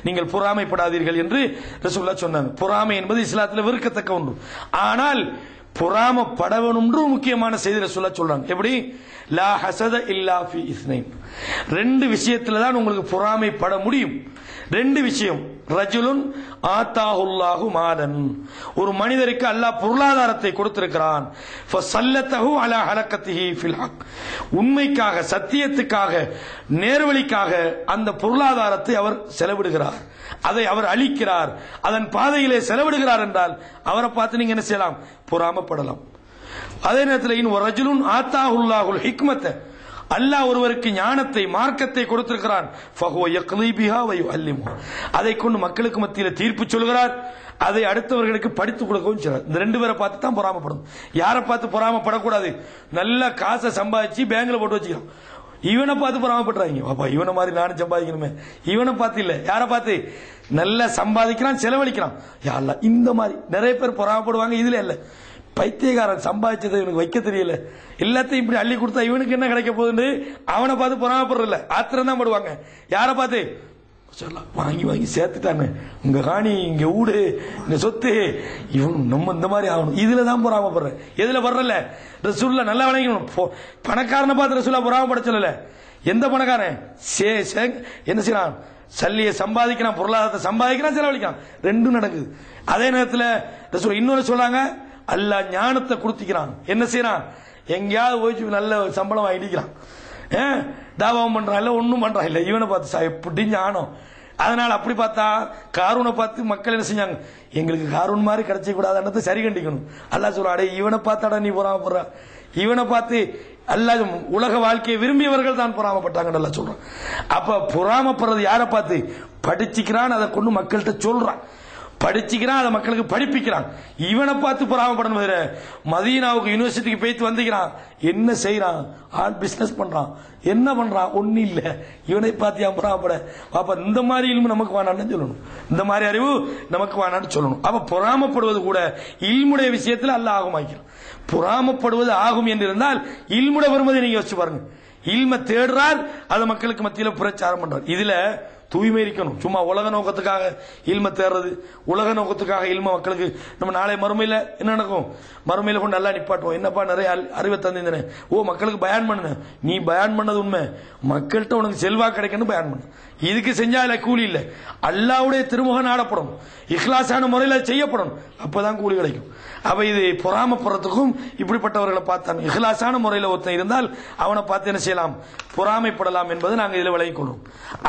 நீங்கள் பொறாமைப்படாதீர்கள் என்று ரசூலுல்லாஹ் சொன்னாங்க. பொறாமை என்பது இஸ்லாத்தில் வெறுக்கத்தக்க ஒன்று. ஆனால் பொறாமப்படவனும் முக்கியமான செய்தி ரசூலுல்லாஹ் சொல்றாங்க. எப்படி? லா ஹசத இல்லா ஃபி இஸ்னைன், 2 விஷயத்துல தான் உங்களுக்கு பொறாமைப்பட முடியும். 2 விஷயம். ரஜுலுன் ஆத்தாஹுல்லாஹு மாலன், ஒரு மனிதருக்கு அல்லாஹ் பொருளாதாரத்தை கொடுத்திருக்கிறான். ஃபஸல்லத்தஹு அலா ஹலகத்திஹி ஃபில் ஹக், உண்மைக்காக, சத்தியத்துக்காக, நேர்வழிக்காக அந்த பொருளாதாரத்தை அவர் செலவிடுகிறார், அதை அவர் அளிக்கிறார், அதன் பாதையிலே செலவிடுகிறார் என்றால் அவரை பார்த்து நீங்க என்ன செய்யலாம்? பொறாமப்படலாம். அதே நேரத்தில் இன் ரஜுலுன் ஆத்தாஹுல்லாஹுல் ஹிக்மத்த, அல்லாஹ் ஒருவருக்கு ஞானத்தை, மார்க்கத்தை கொடுத்திருக்கிறான். ஃபஹுவ யக்லி பிஹா வ யுஅல்லிமு, அதை கொண்டு மக்களுக்கு மத்தியில் தீர்ப்பு சொல்கிறார், அதை அடுத்தவர்களுக்கு படித்து கொடுக்கவும் செய்றார். இந்த 2 பேரை பார்த்து தான் பொறாமப்படும். யாரை பார்த்து பொறாமப்படக்கூடாது? நல்ல காசை சம்பாதிச்சு பேங்க்ல போட்டு வச்சுக்கலாம், இவனை பார்த்து பொறாமப்படுறாங்க. பாப்பா இவனை மாதிரி நானும் சம்பாதிக்கணுமே, இவனை பார்த்து இல்ல, யாரை பார்த்து? நல்லா சம்பாதிக்கிறான், செலவழிக்கிறான். யா அல்லாஹ், இந்த மாதிரி நிறைய பேர் பொறாமப்படுவாங்க. இதுல இல்ல, பைத்தியக்காரன் சம்பாதிச்சதை இவனுக்கு வைக்க தெரியல, எல்லாத்தையும் இப்படி அள்ளி கொடுத்தா இவனுக்கு என்ன கிடைக்க போகுதுன்னு அவனை பார்த்து பொறாமப்படுறல, ஆத்திரம் தான் படுவாங்க. யாரை பார்த்து? வாங்கி வாங்கி சேர்த்துட்டாங்க, இங்க காணி, இங்க ஊடு, இங்க சொத்து, இவன் நம்ம இந்த மாதிரி ஆகணும், இதுல தான் பொறாமப்படுறேன். எதுல படுறல? ரசூலுல்லாஹ் நல்லா விளங்கணும். பணக்காரனை பார்த்து ரசூலுல்லாஹ் பொறாமப்பட சொல்லல. எந்த பணக்காரன்? என்ன செய்யறான்? சல்லியை சம்பாதிக்கிறான், பொருளாதாரத்தை சம்பாதிக்கிறான், செலவழிக்கிறான், 2 நடக்குது. அதே நேரத்தில் ரசூல் இன்னொரு சொல்றாங்க, அல்லாஹ் ஞானத்தை கொடுத்திக்கிறான். என்ன செய்யறான்? எங்கேயாவது போய் நல்ல சம்பளம் வாங்கிக்கிறான், தாபம் பண்றான், இல்ல ஒன்னும் பண்றான் இல்ல, இவனை பார்த்து எப்படி ஞானம். அதனால அப்படி பார்த்தா காரூனை பார்த்து மக்கள் என்ன செஞ்சாங்க? எங்களுக்கு காரூன் மாதிரி கிடைச்ச கூடாது, சரி கண்டிக்கணும். அல்லாஹ் சொல்ற, அடே இவனை பார்த்தாடா நீ பொறாமப்படுற, இவனை பார்த்து அல்லாஹ் உலக வாழ்க்கையை விரும்பியவர்கள் தான் பொறாமப்பட்டாங்க அல்லாஹ் சொல்றான். அப்ப பொறாமப்படுறது யாரை பார்த்து? படிச்சுக்கிறான், அதை கொண்டு மக்கள்கிட்ட சொல்றான், படிச்சுக்கிறான், அதை மக்களுக்கு படிப்பிக்கிறான். இவனை பார்த்து பொறாமப்படணும். மதீனாவுக்கு யூனிவர்சிட்டிக்கு போயிட்டு வந்துக்கிறான், என்ன செய்யறான்? ஆள் பிசினஸ் பண்றான், என்ன பண்றான்? ஒன்னும் இல்ல, இவனை பார்த்து ஏன் பொறாமப்பட? பாப்பா இந்த மாதிரி இல்மு நமக்கு வேணான்னு சொல்லணும், இந்த மாதிரி அறிவு நமக்கு வேணான்னு சொல்லணும். அப்ப பொறாமப்படுவது கூட இல்முடைய விஷயத்தில் அல்லாஹ் ஆகுமாக்கிறான். பொறாமப்படுவது ஆகும் என்று இருந்தால் இல்முட வருவதை நீங்க யோசிச்சு பாருங்க. இல்ம தேடுறார், அதை மக்களுக்கு மத்தியில் பிரச்சாரம் பண்றார். இதுல தூய்மை இருக்கணும். சும்மா உலக நோக்கத்துக்காக இல்ம தேர்றது, உலக நோக்கத்துக்காக இல்ம மக்களுக்கு நம்ம நாளை மறுமையில என்ன நடக்கும்? மறுமையில கொண்டு நல்லா நிப்பாட்டுவோம். என்னப்பா நிறைய அறிவை தந்திருந்தேன், ஓ மக்களுக்கு பயான் பண்ண, நீ பயான் பண்ணது உண்மை, மக்கள்கிட்ட உனக்கு செல்வா கிடைக்கணும் பயான் பண்ண, இதுக்கு செஞ்சா இல்ல கூலி இல்ல, அல்லாஹ்வுடைய திருமுக நாடப்படும், இஹ்லாஸான முறையில் செய்யப்படும், அப்பதான் கூலி கிடைக்கும். அப்ப இது பொறாமப்படுறதுக்கும் இப்படிப்பட்டவர்களை பார்த்தான். இஹ்லாஸான முறையில் ஒருத்தன் இருந்தால் அவனை பார்த்து என்ன செய்யலாம்? பொறாமைப்படலாம் என்பது நாங்கள் இதில் விளங்கிக் கொள்வோம்.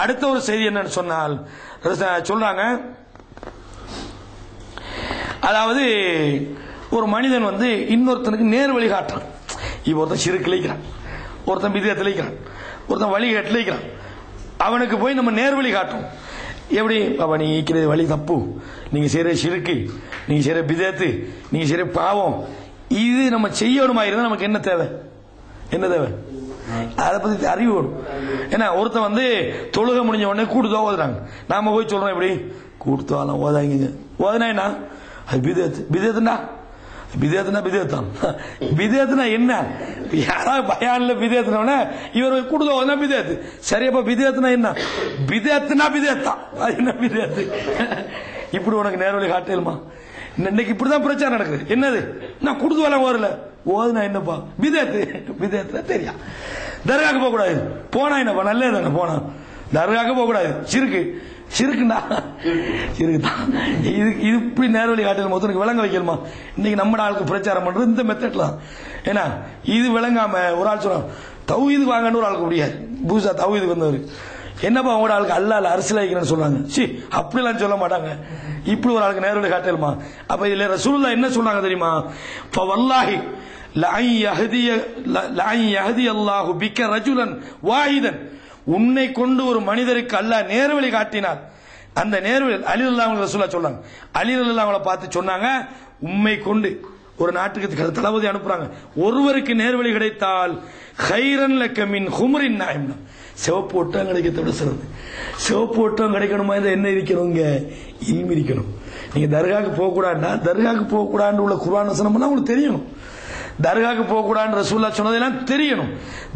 அடுத்த ஒரு செய்தி என்னன்னு சொன்னால் சொல்றாங்க, அதாவது ஒரு மனிதன் இன்னொருத்தனுக்கு நேர் வழி காட்டுறான். இப்ப ஒருத்தன் சிறுக்கு இழைக்கிறான், ஒருத்தன் விதத்தில் இழைக்கிறான், ஒருத்தன் வழிகாட்டில் இழைக்கிறான். அவனுக்கு போய் நம்ம நேர் வழி காட்டும். எப்படி? பாப்பா நீங்க ஈக்கிறது வழி தப்பு, நீங்க செய்யற சிறுக்கு, நீங்க செய்யற பிதத்து, நீங்க செய்யற பாவம், இது நம்ம செய்யணுமா இருந்தா நமக்கு என்ன தேவை? என்ன தேவை? அதை பத்தி அறிவு வேணும். ஏன்னா ஒருத்தன் தொழுகை முடிஞ்ச உடனே கூடுதோ ஓதுறாங்க, நாம போய் சொல்றோம் எப்படி? கூடுத்தாலும் ஓதாங்க, ஓதுனா என்ன? அது பிதத்து. பிதத்துனா பிதத்துனா பிதத்தான். பிதத்துனா என்ன? யாராவது பயான்ல பிதத்துனா இவர் கூடுதோ ஓதுனா பிதத்து. சரியப்பா பிதத்துனா என்ன? பிதத்துனா பிதத்தான். அது என்ன பிதத்து? இப்படி உனக்கு நேர்வழி காட்டலுமா? இன்னைக்கு இப்படிதான் பிரச்சாரம் நடக்குது. என்னது நான் குடுத்து வரலாம் ஓரல ஓதுனா என்னப்பா விதத்து விதத்துல தெரியா. தர்காக்கு போக கூடாது, போனா என்னப்பா நல்லது தானே, போனா தர்காக்கு போக கூடாது, சிறுக்கு சிறுக்குண்டா சிறுக்குதான். இது இப்படி நேர்வழி காட்டல் மொத்தம் விளங்க வைக்கணுமா? இன்னைக்கு நம்ம ஆளுக்கு பிரச்சாரம் பண்றது இந்த மெத்தட்ல தான். ஏன்னா இது விளங்காம ஒரு ஆள் சொல்றான் தௌஹீது வாங்கன்னு ஒரு ஆளுக்கு முடியாது. பூசா தௌஹீதுக்கு வந்தவர் என்னப்பா உங்களோட ஆளுக்கு அல்லாஹ் அரசியல் வைக்கிறேன்னு சொல்றாங்க. சி அப்படிலாம் சொல்ல மாட்டாங்க. இப்படி ஒரு ஆளுக்கு நேரடி காட்டலுமா? அப்ப இதுல ரசூலுல்லாஹ் என்ன சொல்றாங்க தெரியுமா? ஃபவல்லாஹி லஅன் யஹ்தி அல்லாஹு பிக ரஜுலன் வாஹிதன், உன்னை கொண்டு ஒரு மனிதருக்கு அல்லாஹ் நேர்வழி காட்டினார். அந்த நேர்வழி அலி ரலியல்லாஹு ரசூலுல்லாஹ் சொல்றாங்க. அலி ரலியல்லாஹு பார்த்து சொன்னாங்க, உம்மை கொண்டு ஒரு நாட்டுக்கு தளபதி அனுப்புறாங்க, ஒருவருக்கு நேர்வழி கிடைத்தால் கைரன் லக்க மின் ஹும்ரின் நஅம், சிவப்பு ஒட்டகம் கிடைக்கிறத விட சிறந்து. சிவப்பு ஒட்டகம் கிடைக்கணுமா என்ன இருக்கணும்? இங்க இல்மு இருக்கணும். நீங்க தர்காக்கு போக கூடாதுன்னா தர்காக்கு போக கூடாது உள்ள குர்ஆன் வசனம் உங்களுக்கு தெரியணும். தர்காக்கு போக கூடாது ரசூலுல்லாஹ் சொன்னதெல்லாம் தெரியணும்.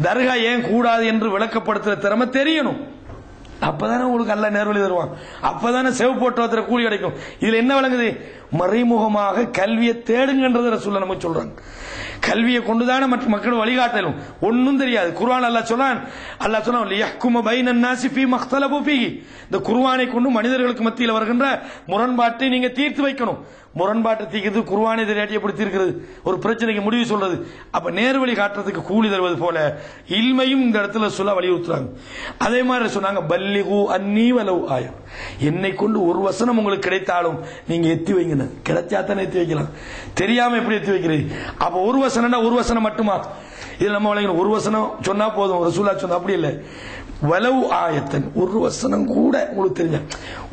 தர்கா ஏன் கூடாது என்று விளக்கப்படுத்துற திறமை தெரியணும். அப்பதானே உங்களுக்கு அல்ல நேர்வழி தருவான். அப்பதானே சிவப்பு ஒட்டகத்துல கூலி கிடைக்கும். இதுல என்ன விளங்குது? மறைமுகமாக கல்வியை தேடுங்கன்றது ரசூலுல்லாஹ் நமக்கு சொல்றாங்க. கல்வியை கொண்டுதானே மற்ற மக்கள் வழிகாட்டலும். ஒன்னும் தெரியாது. குர்ஆன் அல்லாஹ் சொன்னான் லியஹ்கும பைனன் நாஸி ஃபீமா இக்தலபு ஃபீஹி, இந்த குர்ஆனை கொண்டு மனிதர்களுக்கு மத்தியில் வருகின்ற முரண்பாட்டை நீங்க தீர்த்து வைக்கணும். முரண்பாட்டை தீர்க்கிறது குர்ஆனை தெரியாட்டி எப்படி தீர்க்கிறது? ஒரு பிரச்சனைக்கு முடிவு சொல்றது. அப்ப நேர்வழி காட்டுறதுக்கு கூலி தருவது போல இல்மையும் இந்த இடத்துல சொல்ல வலியுறுத்துறாங்க. அதே மாதிரி சொன்னாங்க பல்லிகு அன்னி வலவ் ஆயா, என்னை கொண்டு ஒரு வசனம் உங்களுக்கு கிடைத்தாலும் நீங்க எத்தி வைங்க. கிடைச்சா தானே எத்தி வைக்கலாம், தெரியாம எப்படி எத்தி வைக்கிறது? அப்ப ஒரு வசனம்னா ஒரு வசனம் மட்டுமா? இதுல நம்ம ஒரு வசனம் சொன்னா போதும். ரசூலுல்லாஹ் சொன்னா அப்படி இல்லை. வலவ் ஆயத்தன், ஒரு வசனம் கூட உங்களுக்கு தெரிஞ்ச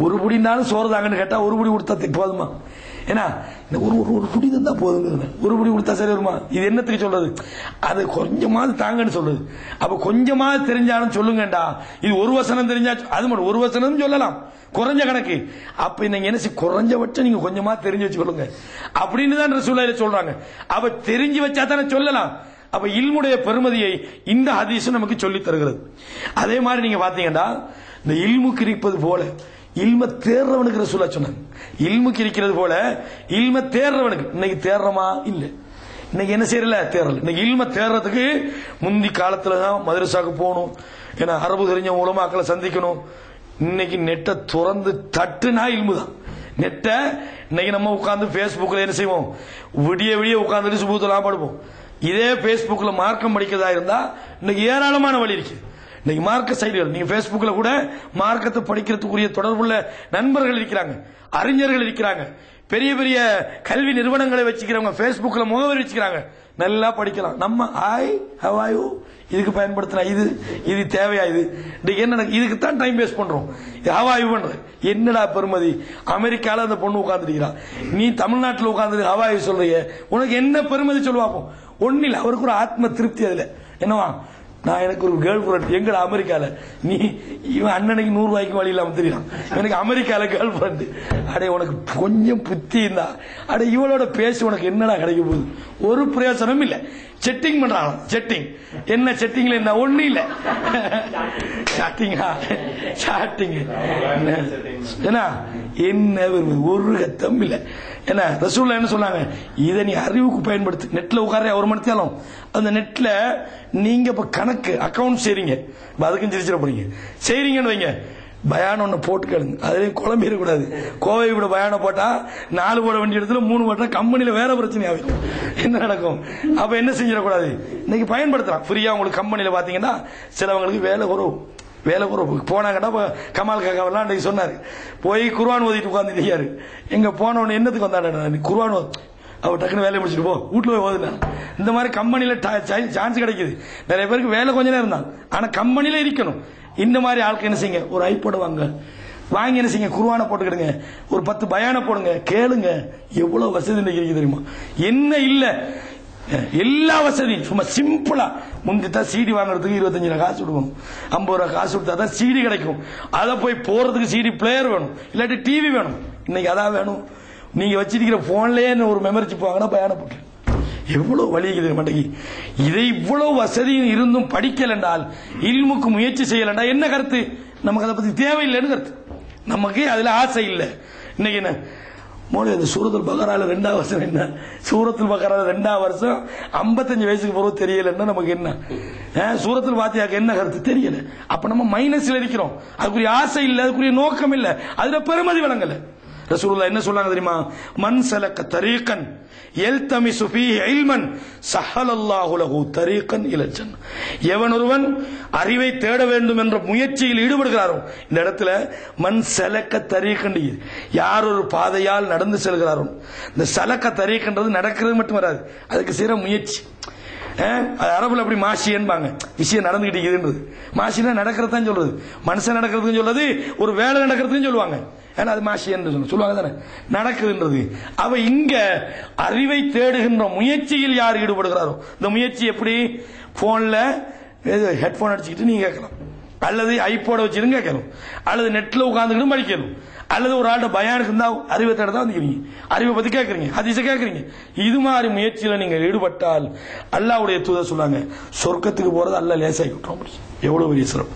ஒரு புடினாலும் சோறு தாங்கன்னு கேட்டா ஒரு புடி கொடுத்தா போதுமா? ஏன்னா ஒரு புடி தந்தா போதுங்க. ஒரு புடி கொடுத்தா சரி வருமா? இது என்னத்துக்கு சொல்றது? அது கொஞ்சமாவது தாங்கன்னு சொல்றது. அப்ப கொஞ்சமாவது தெரிஞ்சாலும் சொல்லுங்கடா. இது ஒரு வசனம் தெரிஞ்சா அது மட்டும் ஒரு வசனம் சொல்லலாம், குறைஞ்ச கணக்கு. அப்ப நீங்க என்ன குறைஞ்சபட்சம் நீங்க கொஞ்சமா தெரிஞ்சு வச்சுக்கொள்ளுங்க அப்படின்னு தான் ரசூலுல்லாஹ் சொல்றாங்க. அப்ப தெரிஞ்சு வச்சா தானே சொல்லலாம். அப்ப இல்முடைய பெருமதியை இந்த ஹதீஸ் நமக்கு சொல்லி தருகிறது. அதே மாதிரி நீங்க பாத்தீங்கன்னா இந்த இல்முக்கு இருப்பது போல இல்ம தேர்றவனுக்கு ரசூலுல்லாஹ் சொன்னாங்க. இல்முக்கு இருக்கிறது போல இல்ம தேர்றவனுக்கு இன்னைக்கு தேர்றமா இல்ல. இன்னைக்கு என்ன செய்யறல தேர்றல. இன்னைக்கு இல்ம தேர்றதுக்கு முந்தி காலத்துல தான் மதரசாக்கு போகணும். ஏன்னா அரபு தெரிஞ்ச உலமாக்களை சந்திக்கணும். இன்னைக்கு நெட்டை துறந்து தட்டுனா இல்மு தான். நெட்டை இன்னைக்கு நம்ம உட்கார்ந்து பேஸ்புக்ல என்ன செய்வோம்? விடிய விடிய உட்கார்ந்துட்டு சுபூத்தெல்லாம் படுப்போம். இதே பேஸ்புக்ல மார்க்கம் படிக்கிறதா இருந்தா இன்னைக்கு ஏராளமான வழி இருக்கு. இன்னைக்கு மார்க்க சைடுகள் நீங்க பேஸ்புக்ல கூட மார்க்கத்தை படிக்கிறதுக்குரிய தொடர்புள்ள நண்பர்கள் இருக்கிறாங்க, அறிஞர்கள் இருக்கிறாங்க, பெரிய பெரிய கல்வி நிறுவனங்களை வச்சுக்கிறவங்க பேஸ்புக்ல முகவரி வச்சுக்கிறாங்க. நல்லா படிக்கலாம். நம்ம ஹாய் ஹவ் ஆர் யூ இதுக்கு பயன்படுத்தினா இது தேவையா? இது என்ன இதுக்கு தான் டைம் வேஸ்ட் பண்றோம். ஹவ் ஆர் யூ பண்றது என்னடா பெருமதி? அமெரிக்கால அந்த பொண்ணு உட்கார்ந்துருக்கிறா, நீ தமிழ்நாட்டில் உட்கார்ந்து ஹவ் ஆர் யூ சொல்றீங்க, உனக்கு என்ன பெருமதி சொல்லுவாப்போம்? ஒன்னும் இல்ல, அவருக்கு ஒரு ஆத்ம திருப்தி. அதுல என்னவா நான் எனக்கு ஒரு கேர்ள் ஃபிரெண்ட் எங்கட அமெரிக்கால, நீ இவன் அண்ணனுக்கு 100 ரூபாய்க்கு வழி இல்லாம தெரியும், எனக்கு அமெரிக்கால கேர்ள் ஃபிரெண்ட். அடே உனக்கு கொஞ்சம் புத்தி இருந்தா அட இவளோட பேசி உனக்கு என்னடா கிடைக்க போகுது? ஒரு பிரயோசனம் இல்ல. செட்டிங் பண்றாங்க. செட்டிங் என்ன? செட்டிங்ல என்ன? ஒண்ணு இல்ல. சாட்டிங்கா சாட்டிங் என்ன ஒரு கத்தம் இல்ல. என்ன ரசூலுல்லாஹ் என்ன சொன்னாங்க? இதை நீ அறிவுக்கு பயன்படுத்து. நெட்ல உட்கார ஒரு மணித்தாலும் அந்த நெட்ல நீங்க இப்ப கணக்கு அக்கௌண்ட் செய்றீங்க, அதுக்கும் சிரிச்சிட போறீங்க. செய்றீங்கன்னு வைங்க, பயானம் ஒண்ணு போட்டு கேளுங்க. அதுலயும் குழம்பிடக்கூடாது. கோவை விட பயானம் போட்டா 4 போட வேண்டிய இடத்துல 3 போட்டா கம்பெனில வேற பிரச்சனை ஆகும். என்ன நடக்கும்? அப்ப என்ன செஞ்சிடக்கூடாது? இன்னைக்கு பயன்படுத்தலாம் ஃப்ரீயா. உங்களுக்கு கம்பெனில பாத்தீங்கன்னா சிலவங்களுக்கு வேலை குறவு போனாங்கன்னா கமால் காக்காவெல்லாம் அன்றைக்கு சொன்னாரு, போய் குர்ஆன் ஓதிட்டு உட்கார்ந்துட்டாரு. எங்க போனவன என்னத்துக்கு வந்தாண்ட குர்ஆன் அவர் டக்குன்னு வேலையை முடிச்சுட்டு போ வீட்டுல போய் ஓதுனா. இந்த மாதிரி கம்பெனில சான்ஸ் கிடைக்குது. நிறைய பேருக்கு வேலை கொஞ்ச நேரம் தான், ஆனா கம்பெனில இருக்கணும். இந்த மாதிரி ஆளுக்கு என்ன செய்யுங்க, ஒரு ஐபோட வாங்கி என்ன செய்யுங்க, குர்ஆனை போட்டுக்கிடுங்க, ஒரு 10 பயானை போடுங்க, கேளுங்க. எவ்வளவு வசதி இருக்கு தெரியுமா? என்ன இல்ல எல்லா வசதியும் சும்மா சிம்பிளா. முந்தித்தான் சிடி வாங்குறதுக்கு 25 ரூபாய் காசு கொடுக்கணும், 50 ரூபாய் காசு கொடுத்தா தான் சிடி கிடைக்கும். அதை போய் போறதுக்கு சிடி பிளேயர் வேணும், இல்லாட்டி டிவி வேணும். இன்னைக்கு அதான் வேணும். நீங்க வச்சிருக்கிற போன்லயே ஒரு மெமரி சிப் வாங்கினா பயான போட்டு எவ்வளவு வலிக்குது மண்டைக்கு. இதை இவ்வளவு வசதி இருந்தும் படிக்கல என்றால், இல்முக்கு முயற்சி செய்யலண்டா என்ன கருத்து? நமக்கு அதை பத்தி தேவையில்லைன்னு கருத்து. நமக்கு அதுல ஆசை இல்லை. இன்னைக்கு என்ன மோடி அந்த சூரத்துல் பகரால 2வது வருஷம் என்ன, சூரத்துல் பகரால 2வது வருஷம் 55 வயசுக்கு பிறகு தெரியலன்னா நமக்கு என்ன, சூரத்துல் பாத்தியாக்கு என்ன கருத்து தெரியல. அப்ப நம்ம மைனஸ்ல இருக்கிறோம். அதுக்குரிய ஆசை இல்ல, அதுக்குரிய நோக்கம் இல்ல, அதுல பெருமதி வழங்கல. ரசூலுல்லாஹ் என்ன சொன்னாங்க தெரியுமா? மன் சலக தரீகன் யல்தமிசு ஃபீஹி இல்மன் ஸஹலல்லாஹு லஹு தரீகன் இலல் ஜன்னah. எவன் ஒருவன் அறிவை தேட வேண்டும் என்ற முயற்சியில் ஈடுபடுகிறாரோ, இந்த இடத்துல மன் சலக தரீகன், யார் ஒரு பாதையால் நடந்து செல்கிறாரோ, இந்த சலக தரீகன்றது நடக்கிறது மட்டும் வராது, அதுக்கு சிற முயற்சி. அரபுல அப்படி மாஷி என்பாங்க, விஷயம் நடந்துகிட்டு இருக்குன்றது. மாஷினா நடக்கிறது தான் சொல்றது, மனுஷன் நடக்கிறதுன்னு சொல்றது, ஒரு வேலை நடக்கிறதுன்னு சொல்லுவாங்க. ஏன்னா அது மாஷி என்று சொல்லுவாங்க தானே, நடக்குதுன்றது. அவ இங்க அறிவை தேடுகின்ற முயற்சியில் யார் ஈடுபடுகிறாரோ, இந்த முயற்சி எப்படி? போன்ல ஹெட்போன் அடிச்சுக்கிட்டு நீங்க கேட்கலாம், அல்லது ஐபோட வச்சுட்டு கேட்கணும், அல்லது நெட்ல உட்காந்துக்கிட்டு படிக்கணும், அல்லது ஒரு ஆள்கிட்ட பயானுக்கு இருந்தா அறிவை தேட தான் வந்துக்கிறீங்க, அறிவை பத்தி கேட்கறீங்க, ஹதீஸை கேட்கறீங்க. இது மாதிரி முயற்சியில நீங்க ஈடுபட்டால் அல்லாஹ்வுடைய தூதர் சொன்னாங்க, சொர்க்கத்துக்கு போறது அல்லாஹ் லேசாக்கி விட்டுரும். எவ்வளவு பெரிய சிறப்பு!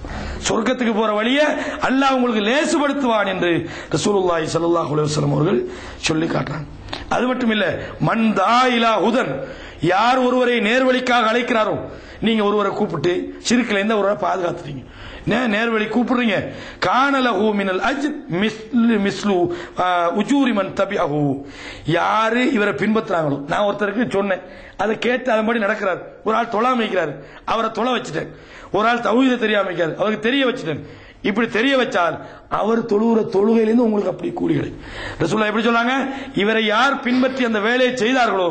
சொர்க்கத்துக்கு போற வழியை அல்லாஹ் உங்களுக்கு லேசுபடுத்துவான் என்று ரசூலுல்லாஹி ஸல்லல்லாஹு அலைஹி வஸல்லம் அவர்கள் சொல்லி காட்டுறாங்க. அது மட்டும் இல்ல, மன் தா இலா ஹுதன், யார் ஒருவரை நேர்வழிக்காக அழைக்கிறாரோ, நீங்க ஒருவரை கூப்பிட்டு சிறுக்கில இருந்து ஒருவரை பாதுகாத்துறீங்க, நேர்வழி கூப்பிடுறீங்க, கானலஹு மினல் அஜ்ர் மிஸ்லு உஜூரி மன் தபிஅஹு, யாரு இவரை பின்பற்றுறாங்களோ, நான் ஒருத்தருக்கு சொன்னேன், அதை கேட்டு அதன்படி நடக்கிறார், ஒரு ஆள் தொழாம வைக்கிறார், அவரை தொழ வச்சுட்டேன், ஒரு ஆள் தௌஹீதை தெரியாம வைக்கிறார், அவருக்கு தெரிய வச்சுட்டேன், இப்படி தெரிய வச்சால் அவர் தொழுகிற தொழுகையிலிருந்து உங்களுக்கு அப்படி கூலி கிடைக்கும். ரசூலுல்லாஹ் எப்படி சொன்னாங்க? இவரை யார் பின்பற்றி அந்த வேலையை செய்தார்களோ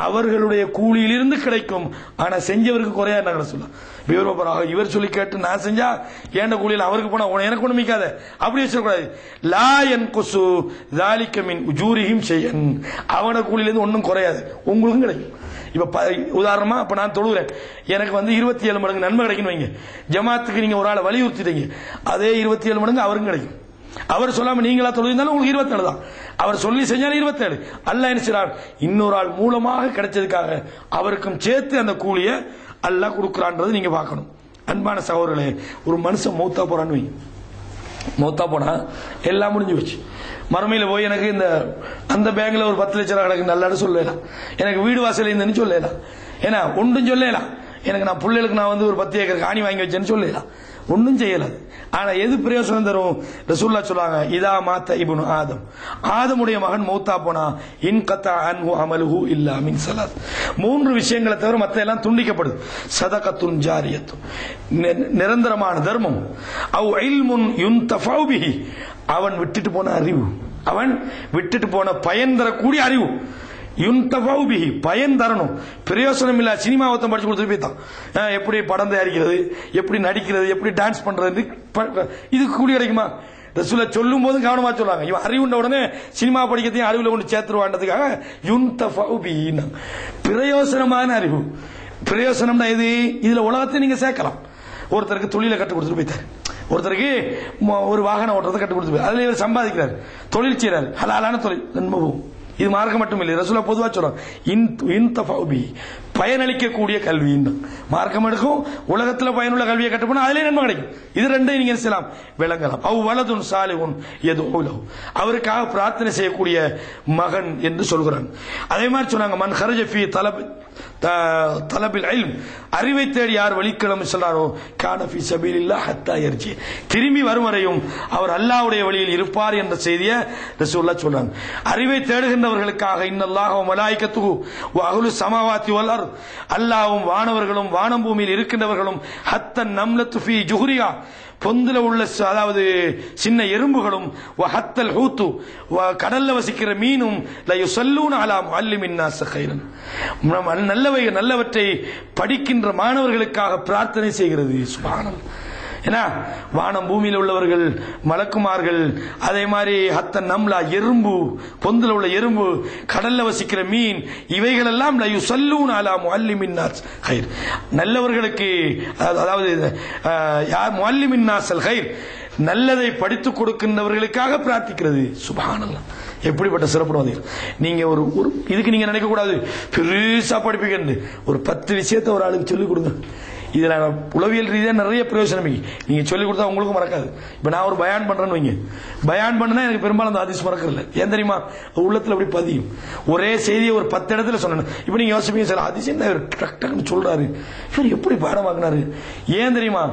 அவர்களுடைய கூலியிலிருந்து கிடைக்கும், ஆனா செஞ்சவருக்கு குறையா ரசூலுல்லாஹ். இவர் சொல்லி கேட்டு நான் செஞ்சா ஏண்ட கூலியில் அவருக்கு போனா எனக்கு ஒண்ணு மிக்காத, அப்படி வச்சிடக்கூடாது. லா யன்குசு ذلك மின் உஜூரிஹிம் ஷைஅன், அவன கூலியிலிருந்து ஒன்னும் குறையாது, உங்களுக்கும் கிடைக்கும். இப்ப உதாரணமா, இப்ப நான் தொழுகிறேன், எனக்கு 27 மடங்கு நன்மை கிடைக்கும் வைங்க. ஜமாத்துக்கு நீங்க ஒரு ஆளை வலியுறுத்திட்டீங்க, அதே 27 மடங்கு அவருக்கும் கிடைக்கும். அவர் சொல்லாம நீங்களா தொழுதிருந்தாலும் உங்களுக்கு 27 தான், அவர் சொல்லி செஞ்சாலும் 27. அல்லாஹ் என்ன செய்றார்? இன்னொரு ஆள் மூலமாக கிடைச்சதுக்காக அவருக்கும் சேர்த்து அந்த கூலிய அல்லாஹ் கொடுக்கிறான்றது நீங்க பார்க்கணும். அன்பான சகோதரர்களே, ஒரு மனுஷன் மௌத்தா போறான்னு வைங்க, மௌத்தா போனா எல்லாம் முடிஞ்சு வச்சு, மறுமையில போய் எனக்கு இந்த அந்த பேங்க்ல ஒரு 10 லட்சம் கிடக்கு நல்லாடு சொல்லலாம், எனக்கு வீடு வாசல் இருந்தேன்னு சொல்லலாம், ஏன்னா ஒன்றும் சொல்லலாம், எனக்கு நான் பிள்ளைகளுக்கு நான் ஒரு 10 ஏக்கர் காணி வாங்கி வச்சேன்னு சொல்லலாம், ஒன்றும் செய்யலாது. ஆனா எது பிரயோசனம் தரும்? ரசூலுல்லாஹ் சொல்றாங்க, இதா மாத்த இப்னு ஆதம், ஆதமுடைய மகன் மௌத்தா போனா இன்கதா அன்ஹு அமலுஹு இல்லா மின் ஸலாத், 3 விஷயங்களை தவிர மத்த எல்லாம் துண்டிக்கப்படுது. சதகத்துன் ஜாரியத்து, நிரந்தரமான தர்மம், அவ் இல்முன் யுன்தஃபஉ பிஹி, அவன் விட்டுட்டு போன அறிவு, அவன் விட்டுட்டு போன பயன் தரக்கூடிய அறிவு, யுன்தஃபஉ பிஹி, பயன் தரணும், பிரயோசனம் இல்ல சினிமா ஒருத்தன் படிச்சு கொடுத்துட்டு போய்தான், எப்படி படம் தயாரிக்கிறது, எப்படி நடிக்கிறது, எப்படி டான்ஸ் பண்றது, இது கூலி கிடைக்குமா? ரசூலுல்லாஹ் சொல்லும் போது கவனமா சொல்றாங்க, இவன் அறிவுண்ட உடனே சினிமா படிக்கிறதையும் அறிவுல கொண்டு சேர்த்துருவான்றதுக்காக யுன்தஃபஉ பிஹி, பிரயோசனமான அறிவு. பிரயோசனம்னா எது? இதுல உலகத்தை நீங்க சேர்க்கலாம். ஒருத்தருக்கு தொழிலை கற்றுக் கொடுத்துட்டு போய்த்தாரு, ஒருத்தருக்கு ஒரு வாகனம் ஓட்டுறதை கற்றுக் கொடுத்து போய் அதுல இவர் சம்பாதிக்கிறார், தொழில் செய்யறாரு, ஹலாலான தொழில், நன்மவும். இது மார்க்கம் மட்டும் இல்லை, ரசூலுல்லாஹ் பொதுவா சொல்றாங்க, பயனளிக்கக்கூடிய கல்வி. மார்க்கம் எடுக்கும், உலகத்துல பயனுள்ள கல்வியை கற்றுப்போனா அதிலே நன்மை கிடைக்கும். இது ரெண்டையும் நீங்க செய்யலாம், விளங்கலாம். அவ் வலதுன் சாலிஹுன் யதுஉ லஹு, அவருக்காக பிரார்த்தனை செய்யக்கூடிய மகன் என்று சொல்கிறாங்க. அதே மாதிரி சொன்னாங்க, மன் ஹரஜ ஃபீ தலபில் இல்ம், அறிவை தேடி யார் வழிக்கிழமை சொல்றாரோ கான ஃபீ சபீலில்லாஹ் ஹத்தா யர்ஜி, திரும்பி வரும் வரையும் அவர் அல்லாஹ்வுடைய வழியில் இருப்பார் என்ற செய்தியை ரசூலுல்லாஹ் சொல்றாங்க. அறிவை தேடுகின்றவர்களுக்காக இன்னல்லாஹ வ மலாயிகத்துஹு வ அஹ்லு ஸமாவாத்தி வல் அர்த், அல்லாஹ்வும் வானவர்களும் வானம் பூமியில் இருக்கின்றவர்களும் ஹத்தன் நம்லத்து ஃபீ ஜுஹரியா, பொந்துல உள்ள அதாவது சின்ன எறும்புகளும் வஹத்தல் ஹூத்து, கடல்ல வசிக்கிற மீனும் லயுஸல்லூன அலா முஅல்லிமின் நாஸ் கைரன், நல்லவற்றை படிக்கின்ற மாணவர்களுக்காக பிரார்த்தனை செய்கிறது. சுப்ஹானல்லாஹ். ஏன்னா வானம் பூமியில் உள்ளவர்கள், மலக்குமார்கள், அதே மாதிரி ஹத்தன் நம்லா எறும்பு, பொந்துல உள்ள எறும்பு, கடல்ல வசிக்கிற மீன், இவைகள் எல்லாம் லயுஸல்லூன அலா முஅல்லிமின் நாஸ் கைர், நல்லவர்களுக்கு, அதாவது யார் முஅல்லிமின் நாஸல் கைர், நல்லதை படித்துக் கொடுக்கின்றவர்களுக்காக பிரார்த்திக்கிறது. சுப்ஹானல்லாஹ். எப்படிப்பட்ட சிறப்பு! நீங்க ஒரு இதுக்கு நீங்க நினைக்க கூடாது பெருசா படிப்பீங்க, ஒரு 10 விஷயத்தை ஒரு ஆளுக்கு சொல்லிக் கொடுங்க, இதுல உளவியல் ரீதியாக நிறைய பிரயோஜனம். நீங்க சொல்லிக் கொடுத்தா உங்களுக்கும் மறக்காது. இப்ப நான் ஒரு பயான் பண்றேன்னு வைங்க, பயான் பண்ணா எனக்கு பெரும்பாலும் அந்த ஹதீஸ் மறக்கல. ஏன் தெரியுமா? உள்ளத்துல அப்படி பதியும். ஒரே செய்தியை ஒரு 10 இடத்துல சொன்னேன். இப்ப நீங்க யோசிப்பீங்க, சார் ஹதீஸ் என்ன டக் டக்குன்னு சொல்றாரு, இவர் எப்படி பாடமாக்குனாரு? ஏன் தெரியுமா?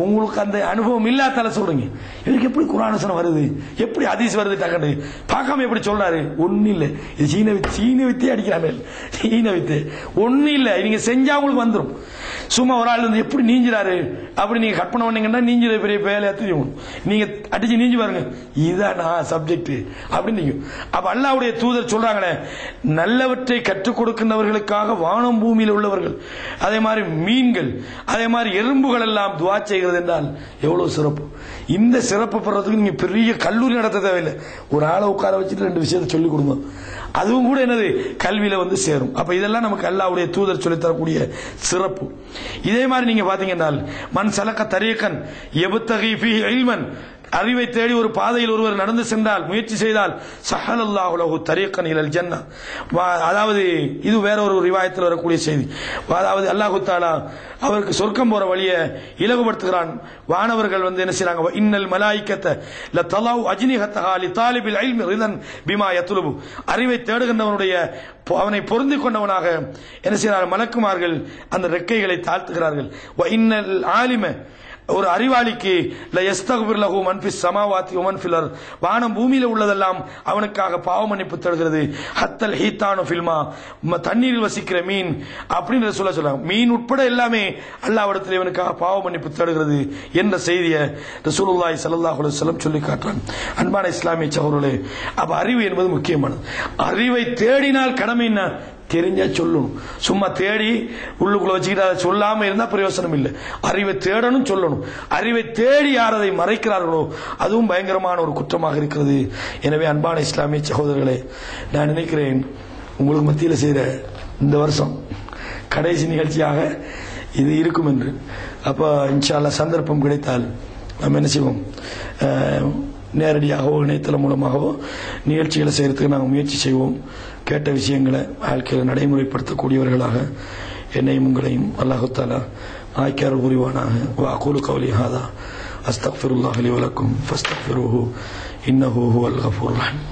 உங்களுக்கு அந்த அனுபவம் இல்லாதால சொல்றீங்க. இவருக்கு எப்படி குர்ஆன் வசனம் வருது, எப்படி ஹதீஸ் வருது, டக்குன்னு பார்க்காம எப்படி சொல்றாரு? ஒன்னும் இல்ல, இது சீன வித்தே அடிக்கிறாங்க. சீன வித்து ஒன்னும் இல்ல, நீங்க செஞ்சா உங்களுக்கு வந்துடும். சும்மா ஒரு ஆள் வந்து எப்படி நீஞ்சிறாரு அப்படி நீங்க கற்பனை பண்ணீங்கன்னா நீஞ்சிற பெரிய வேலையா தெரியும். நீங்க அடிச்சு நீஞ்சி பாருங்க, இதான் சப்ஜெக்ட் அப்படின்னு. அப்ப அல்லாஹ்வுடைய தூதர் சொல்றாங்களே, நல்லவற்றை கற்றுக் கொடுக்கின்றவர்களுக்காக வானம் பூமியில் உள்ளவர்கள், அதே மாதிரி மீன்கள், அதே மாதிரி எறும்புகள் எல்லாம் துஆ செய்கிறது என்றால் எவ்வளவு சிறப்பு. இந்த சிறப்பு பெறதுக்கு நீங்க பெரிய கல்லூரி நடத்த தேவையில்லை. ஒரு ஆளை உட்கார வச்சுட்டு 2 விஷயத்தை சொல்லிக் கொடுங்க, அதுவும் கூட என்னது கல்வியில வந்து சேரும். அப்ப இதெல்லாம் நமக்கு அல்லாஹ்வுடைய தூதர் சொல்லித் தரக்கூடிய சிறப்பு. இதே மாதிரி நீங்க பாத்தீங்கன்னா, மன் சலக தரீகன் யப்தகி ஃபீஹி இல்மன், அறிவை தேடி ஒரு பாதையில் ஒருவர் நடந்து சென்றால், முயற்சி செய்தால், ஸஹலல்லாஹு லஹு தரீகன் இலல் ஜன்னah. அதாவது இது வேற ஒரு ரிவாயத்தில் வரக்கூடிய செய்தி. அதாவது அல்லாஹ் தஆலா அவருக்கு சொர்க்கம் போற வழியை இலகுபடுத்துகிறான். வானவர்கள் வந்து என்ன செய்றாங்க, இன்னல் மலாயிகத லதலவு அஜ்னிஹத்தஹா லிதாலிபில் இல்மி ரிதன் பிமா யத்லுபு. அறிவை தேடுகின்றவனுடைய அவனை பொருந்திக் கொண்டவனாக என்ன செய்கிறார்கள், மலக்குமார்கள் அந்த ரெக்கைகளை தாழ்த்துகிறார்கள். வ இன்னல் ஆலிம, ஒரு அறிவாளிக்கு வானம் பூமியில உள்ளதெல்லாம் அவனுக்காக பாவ மன்னிப்பு தருகிறது. ஹத்தல் ஹீத்தானு ஃபில்மா, தண்ணீரில் வசிக்கிற மீன் அப்படின்னு சொல்றாங்க. மீன் உட்பட எல்லாமே அல்லாஹ்விடத்தில் இவனுக்காக பாவ மன்னிப்பு தருகிறது என்ற செய்தியை ரசூலுல்லாஹி ஸல்லல்லாஹு அலைஹி வஸல்லம் சொல்லி காட்டுறாங்க. அன்பான இஸ்லாமிய சகோதரர்களே, அப்ப அறிவு என்பது முக்கியமானது. அறிவை தேடினால் கடமை என்ன? தெரிஞ்சா சொல்லணும். சும்மா தேடி உள்ளுக்குள்ள வச்சுக்கிட்டு அதை சொல்லாம இருந்தா பிரயோசனம் இல்லை. அறிவை தேடணும், சொல்லணும். அறிவை தேடி யார் அதை மறைக்கிறார்களோ அதுவும் பயங்கரமான ஒரு குற்றமாக இருக்கிறது. எனவே அன்பான இஸ்லாமிய சகோதரர்களே, நான் நினைக்கிறேன் உங்களுக்கு மத்தியில் செய்கிற இந்த வருஷம் கடைசி நிகழ்ச்சியாக இது இருக்கும் என்று. அப்ப இன்ஷா அல்லாஹ் சந்தர்ப்பம் கிடைத்தால் நம்ம என்ன செய்வோம், நேரடியாகவோ இணையதளம் மூலமாகவோ நிகழ்ச்சிகளை செய்யறதுக்கு நாங்கள் முயற்சி செய்வோம். கேட்ட விஷயங்களை வாழ்க்கையில் நடைமுறைப்படுத்தக்கூடியவர்களாக என்னையும் உங்களையும் அல்லாஹ் தஆலா ஆக்கியர் புரிவானாக. வஅகூலு கௌலி ஹாதா அஸ்தக்ஃபிருல்லாஹ லி வ லக்கும் ஃபஸ்தக்ஃபிருஹு இன்னஹு ஹுவல் கஃபூருர் ரஹீம்.